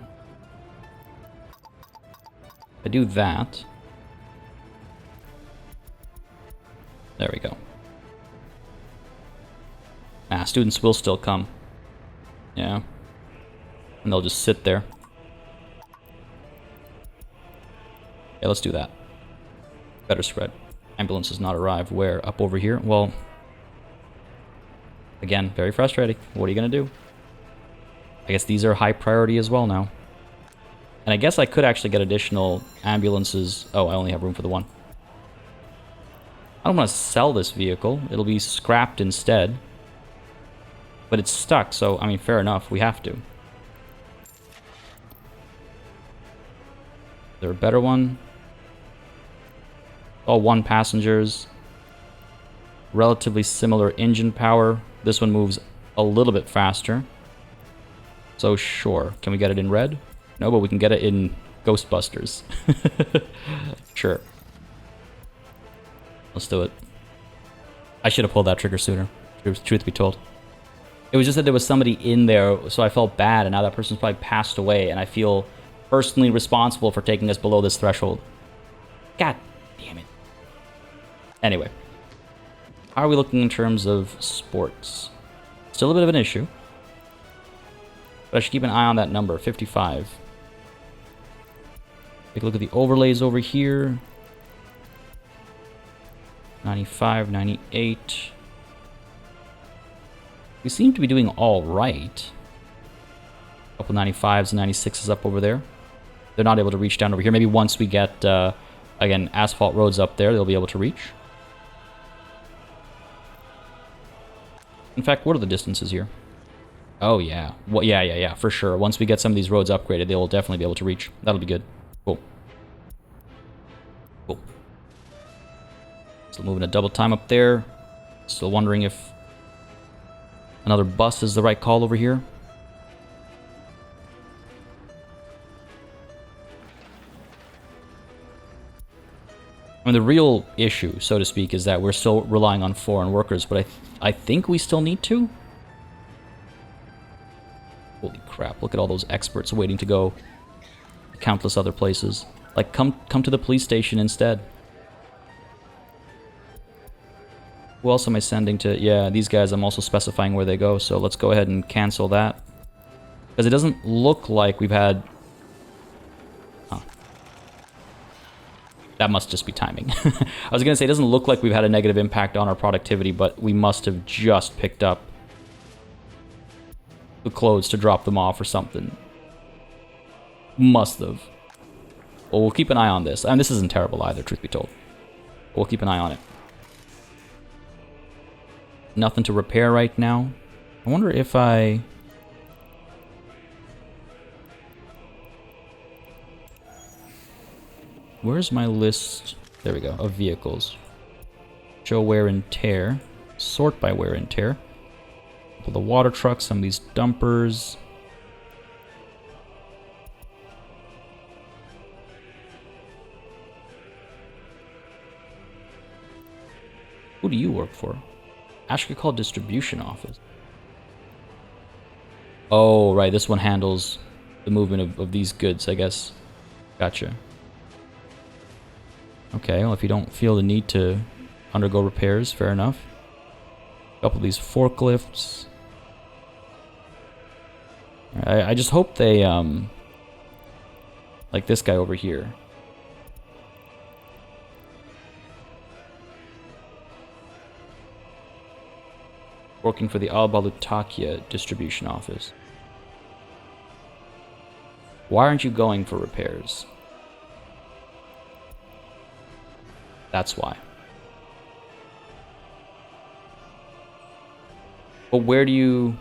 I do that... There we go. Students will still come. Yeah. And they'll just sit there. Yeah, let's do that. Better spread. Ambulance has not arrived. Where? Up over here? Well... Again, very frustrating. What are you gonna do? I guess these are high priority as well now. And I guess I could actually get additional ambulances. Oh, I only have room for the one. I don't want to sell this vehicle. It'll be scrapped instead. But it's stuck, so, I mean, fair enough. We have to. Is there a better one? Oh, 1 passengers. relatively similar engine power. This one moves a little bit faster. So sure. Can we get it in red? No, but we can get it in Ghostbusters. Sure. Let's do it. I should have pulled that trigger sooner, truth be told. It was just that there was somebody in there, so I felt bad, and now that person's probably passed away, and I feel personally responsible for taking us below this threshold. God damn it. Anyway. How are we looking in terms of sports? Still a bit of an issue. But I should keep an eye on that number, 55. Take a look at the overlays over here. 95, 98. We seem to be doing all right. A couple 95s and 96s up over there. They're not able to reach down over here. Maybe once we get, again, asphalt roads up there, they'll be able to reach. In fact, what are the distances here? Oh, yeah. Well, yeah, for sure. Once we get some of these roads upgraded, they will definitely be able to reach. That'll be good. Cool. Cool. Still moving a double time up there. Still wondering if another bus is the right call over here. I mean, the real issue, so to speak, is that we're still relying on foreign workers, but I think we still need to. Holy crap, look at all those experts waiting to go to countless other places. Like, come to the police station instead. Who else am I sending to? Yeah, these guys, I'm also specifying where they go, so let's go ahead and cancel that. Because it doesn't look like we've had... Huh. That must just be timing. I was going to say, it doesn't look like we've had a negative impact on our productivity, but we must have just picked up the clothes to drop them off or something. Must have. Well, we'll keep an eye on this. And this isn't terrible either, truth be told. But we'll keep an eye on it. Nothing to repair right now. I wonder if I... Where's my list? There we go, of vehicles. Show wear and tear. Sort by wear and tear. The water trucks, some of these dumpers. Who do you work for? Ashkakal Distribution Office. Oh, right, this one handles the movement of these goods, I guess. Gotcha. Okay, well, if you don't feel the need to undergo repairs, fair enough. A couple of these forklifts. I just hope they, like this guy over here. Working for the Alba-Lutakia distribution office. Why aren't you going for repairs? That's why. But where do you...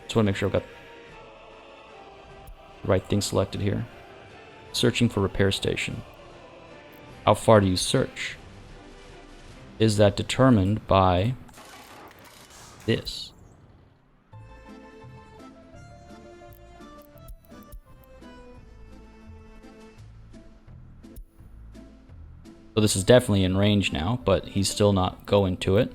Just want to make sure I've got the right thing selected here. Searching for repair station. How far do you search? Is that determined by this? So this is definitely in range now, but he's still not going to it.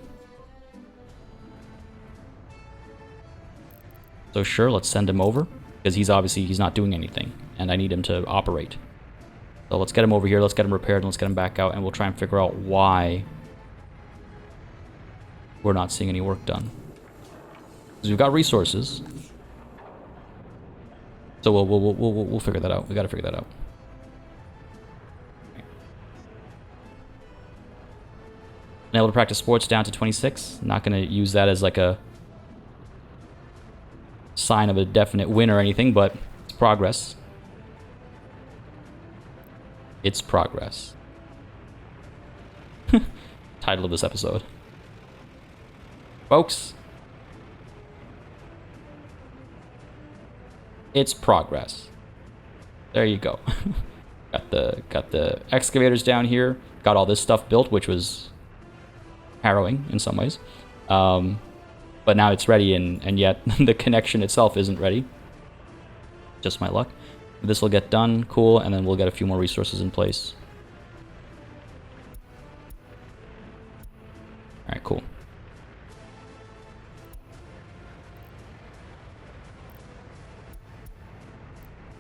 So sure, let's send him over, because he's not doing anything, and I need him to operate. So let's get him over here, let's get him repaired, and let's get him back out, and we'll try and figure out why we're not seeing any work done. Because we've got resources. So we'll figure that out. We gotta figure that out. Been able to practice sports down to 26. Not gonna use that as like a sign of a definite win or anything, but it's progress. It's progress. Title of this episode. Folks, it's progress. There you go. Got the excavators down here. Got all this stuff built, which was harrowing in some ways. But now it's ready, and yet the connection itself isn't ready. Just my luck. This will get done, cool, and then we'll get a few more resources in place. Alright, cool.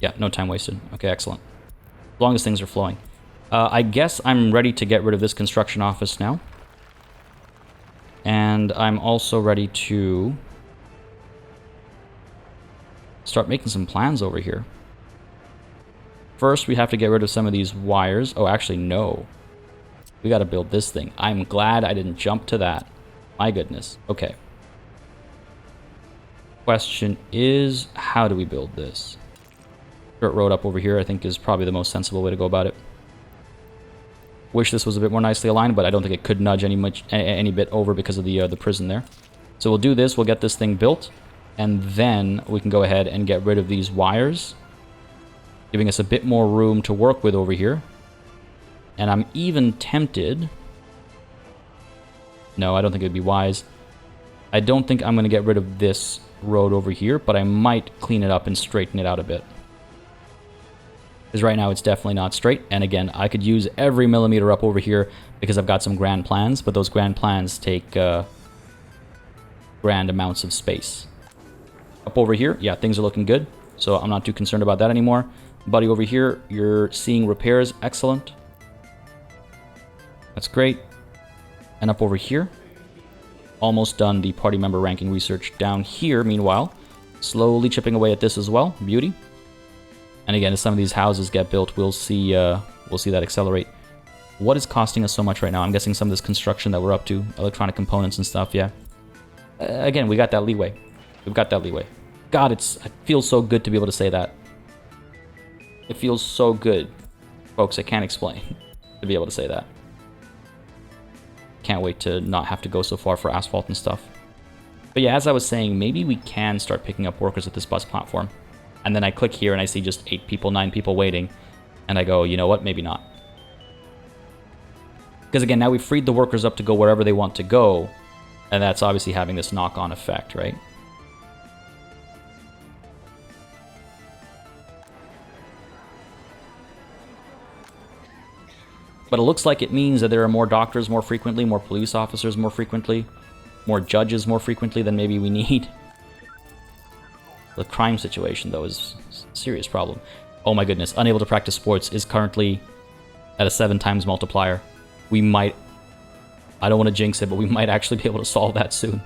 Yeah, no time wasted. Okay, excellent. As long as things are flowing. I guess I'm ready to get rid of this construction office now. And I'm also ready to start making some plans over here. First, we have to get rid of some of these wires. Oh, actually, no. We got to build this thing. I'm glad I didn't jump to that. My goodness. Okay. Question is, how do we build this? Dirt road up over here, I think, is probably the most sensible way to go about it. Wish this was a bit more nicely aligned, but I don't think it could nudge any bit over because of the prison there. So we'll do this. We'll get this thing built, and then we can go ahead and get rid of these wires, giving us a bit more room to work with over here. And I'm even tempted... No, I don't think it would be wise. I don't think I'm going to get rid of this road over here, but I might clean it up and straighten it out a bit. Because right now it's definitely not straight. And again, I could use every millimeter up over here because I've got some grand plans, but those grand plans take grand amounts of space. Up over here, yeah, things are looking good. So I'm not too concerned about that anymore. Buddy, over here, you're seeing repairs. Excellent. That's great. And up over here, almost done the party member ranking research down here, meanwhile. Slowly chipping away at this as well. Beauty. And again, as some of these houses get built, we'll see that accelerate. What is costing us so much right now? I'm guessing some of this construction that we're up to, electronic components and stuff, yeah. Again, we got that leeway. We've got that leeway. God, it feels so good to be able to say that. It feels so good. Folks, I can't explain to be able to say that. Can't wait to not have to go so far for asphalt and stuff. But yeah, as I was saying, maybe we can start picking up workers at this bus platform. And then I click here and I see just 8 people, 9 people waiting. And I go, you know what? Maybe not. Because again, now we've freed the workers up to go wherever they want to go. And that's obviously having this knock-on effect, right? But it looks like it means that there are more doctors more frequently, more police officers more frequently, more judges more frequently than maybe we need. The crime situation, though, is a serious problem. Oh my goodness, unable to practice sports is currently at a 7 times multiplier. We might, I don't want to jinx it, but we might actually be able to solve that soon.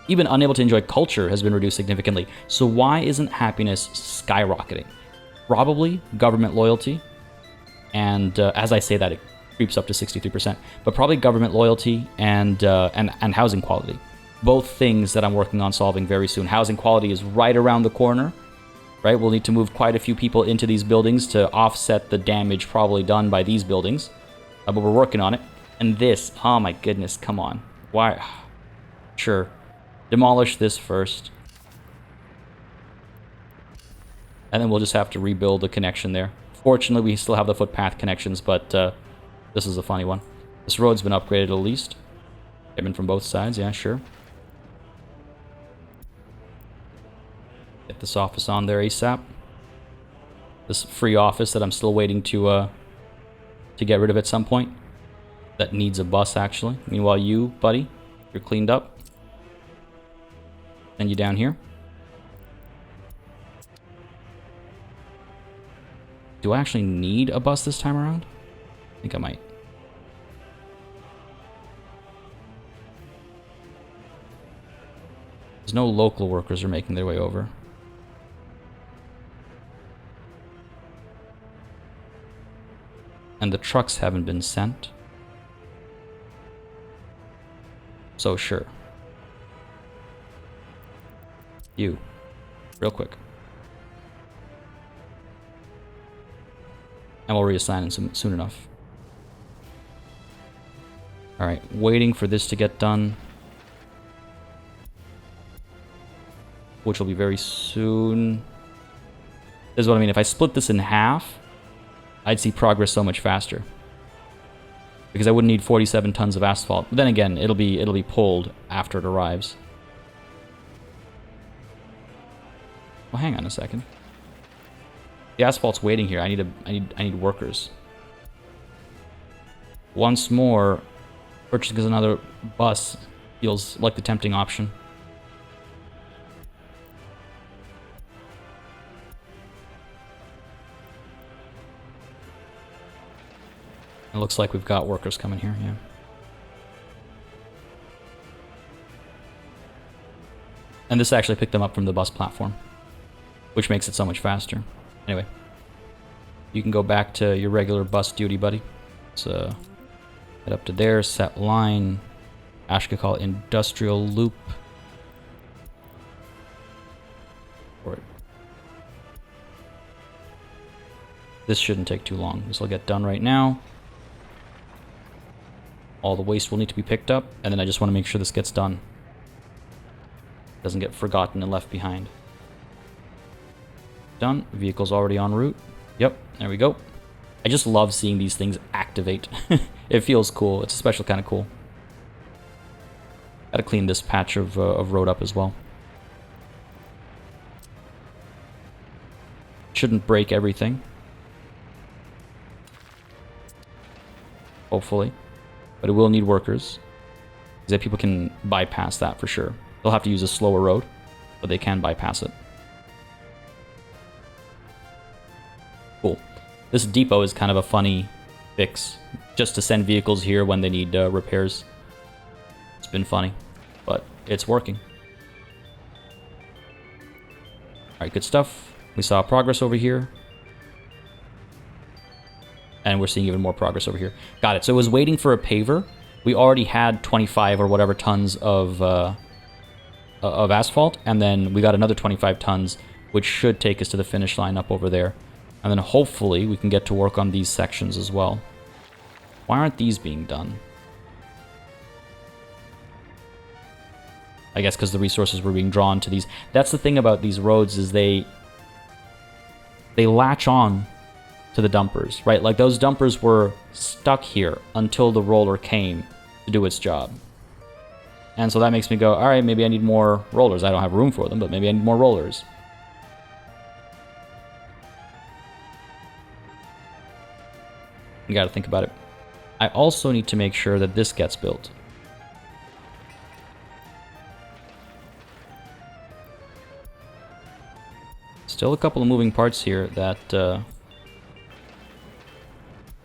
Even unable to enjoy culture has been reduced significantly. So why isn't happiness skyrocketing? Probably government loyalty. And as I say that, it creeps up to 63%. But probably government loyalty and housing quality. Both things that I'm working on solving very soon. Housing quality is right around the corner, right? We'll need to move quite a few people into these buildings to offset the damage probably done by these buildings. But we're working on it. And this, oh my goodness, come on. Why? Sure. Demolish this first. And then we'll just have to rebuild the connection there. Fortunately, we still have the footpath connections, but this is a funny one. This road's been upgraded at least. Came in from both sides, yeah, sure. Get this office on there ASAP. This free office that I'm still waiting to get rid of at some point. That needs a bus, actually. Meanwhile, you, buddy, you're cleaned up. Send you down here. Do I actually need a bus this time around? I think I might. There's no local workers are making their way over. And the trucks haven't been sent. So sure. You. Real quick. And we'll reassign them soon enough. Alright, waiting for this to get done. Which will be very soon. This is what I mean. If I split this in half, I'd see progress so much faster. Because I wouldn't need 47 tons of asphalt. But then again, it'll be pulled after it arrives. Well, hang on a second. The asphalt's waiting here. I need workers. Once more, purchasing another bus feels like the tempting option. It looks like we've got workers coming here, yeah. And this actually picked them up from the bus platform, which makes it so much faster. Anyway, you can go back to your regular bus duty, buddy. Let's head up to there, set line, Ashkakal Industrial Loop. This shouldn't take too long. This will get done right now. All the waste will need to be picked up, and then I just want to make sure this gets done. Doesn't get forgotten and left behind. Done. Vehicle's already en route. Yep, there we go. I just love seeing these things activate. It feels cool. It's a special kind of cool. Gotta clean this patch of road up as well. Shouldn't break everything. Hopefully. But it will need workers. Because that people can bypass that for sure. They'll have to use a slower road, but they can bypass it. Cool. This depot is kind of a funny fix. Just to send vehicles here when they need repairs. It's been funny, but it's working. Alright, good stuff. We saw progress over here. And we're seeing even more progress over here. Got it. So it was waiting for a paver. We already had 25 or whatever tons of asphalt, and then we got another 25 tons, which should take us to the finish line up over there. And then hopefully we can get to work on these sections as well. Why aren't these being done? I guess because the resources were being drawn to these. That's the thing about these roads, is they latch on to the dumpers, right? Like those dumpers were stuck here until the roller came to do its job. And so that makes me go, all right, maybe I need more rollers. I don't have room for them, but maybe I need more rollers. You gotta think about it. I also need to make sure that this gets built. Still a couple of moving parts here that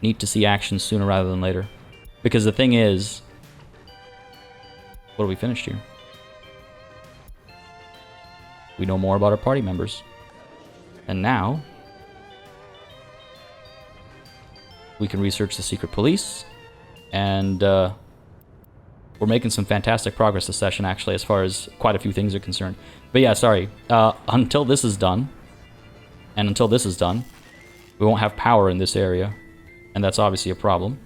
need to see action sooner rather than later. Because the thing is, what have we finished here? We know more about our party members. And now we can research the secret police, and we're making some fantastic progress this session, actually, as far as quite a few things are concerned. But yeah, sorry, until this is done, and until this is done, we won't have power in this area, and that's obviously a problem.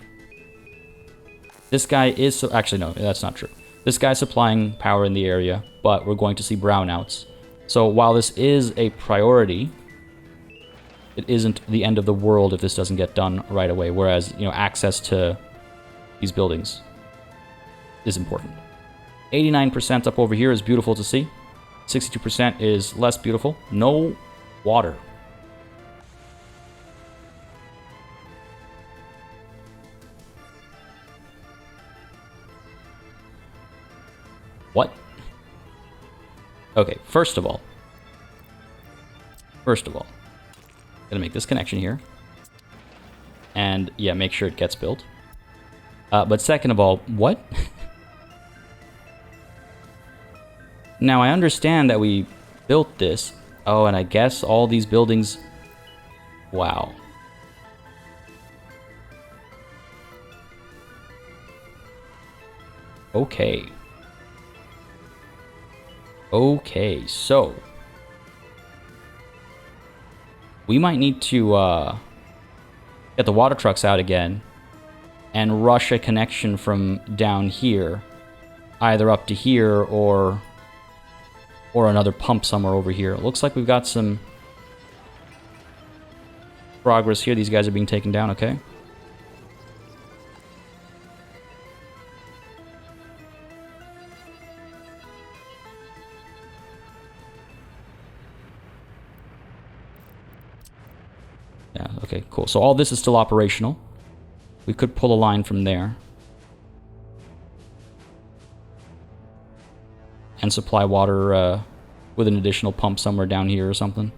This guy is... actually, no, that's not true. This guy's supplying power in the area, but we're going to see brownouts. So while this is a priority, it isn't the end of the world if this doesn't get done right away, whereas, you know, access to these buildings is important. 89% up over here is beautiful to see. 62% is less beautiful. No water. What? Okay, first of all, gonna make this connection here. And yeah, make sure it gets built. But second of all, what? Now I understand that we built this. Oh, and I guess all these buildings... Wow. Okay. Okay, so... we might need to get the water trucks out again and rush a connection from down here, either up to here or another pump somewhere over here. It looks like we've got some progress here. These guys are being taken down, okay? Yeah, okay, cool. So all this is still operational. We could pull a line from there. And supply water with an additional pump somewhere down here or something.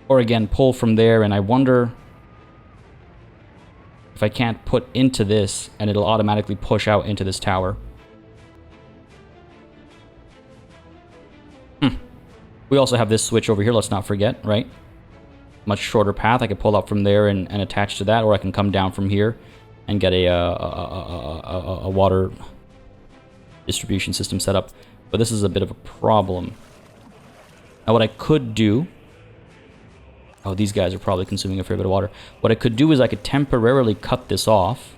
Or again, pull from there, and I wonder if I can't put into this and it'll automatically push out into this tower. We also have this switch over here, let's not forget, right? Much shorter path. I could pull up from there and attach to that, or I can come down from here and get a water distribution system set up. But this is a bit of a problem. Now what I could do... Oh, these guys are probably consuming a fair bit of water. What I could do is I could temporarily cut this off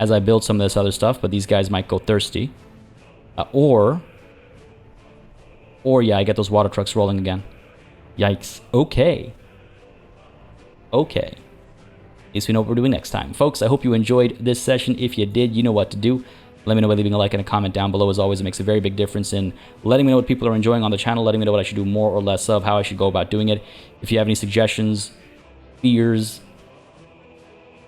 as I build some of this other stuff, but these guys might go thirsty. Or yeah, I get those water trucks rolling again. Yikes. Okay. Okay. At least we know what we're doing next time. Folks, I hope you enjoyed this session. If you did, you know what to do. Let me know by leaving a like and a comment down below. As always, it makes a very big difference in letting me know what people are enjoying on the channel, letting me know what I should do more or less of, how I should go about doing it. If you have any suggestions, fears,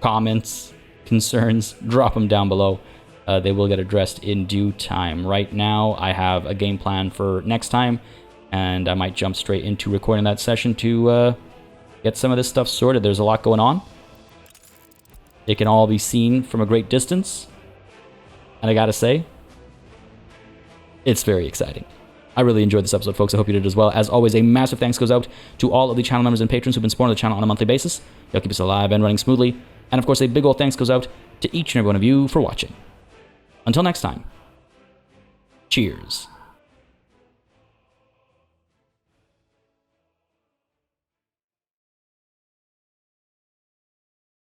comments, concerns, drop them down below. They will get addressed in due time. Right now, I have a game plan for next time, and I might jump straight into recording that session to get some of this stuff sorted. There's a lot going on. It can all be seen from a great distance. And I gotta say, it's very exciting. I really enjoyed this episode, folks. I hope you did as well. As always, a massive thanks goes out to all of the channel members and patrons who've been supporting the channel on a monthly basis. Y'all keep us alive and running smoothly. And of course, a big old thanks goes out to each and every one of you for watching. Until next time, cheers.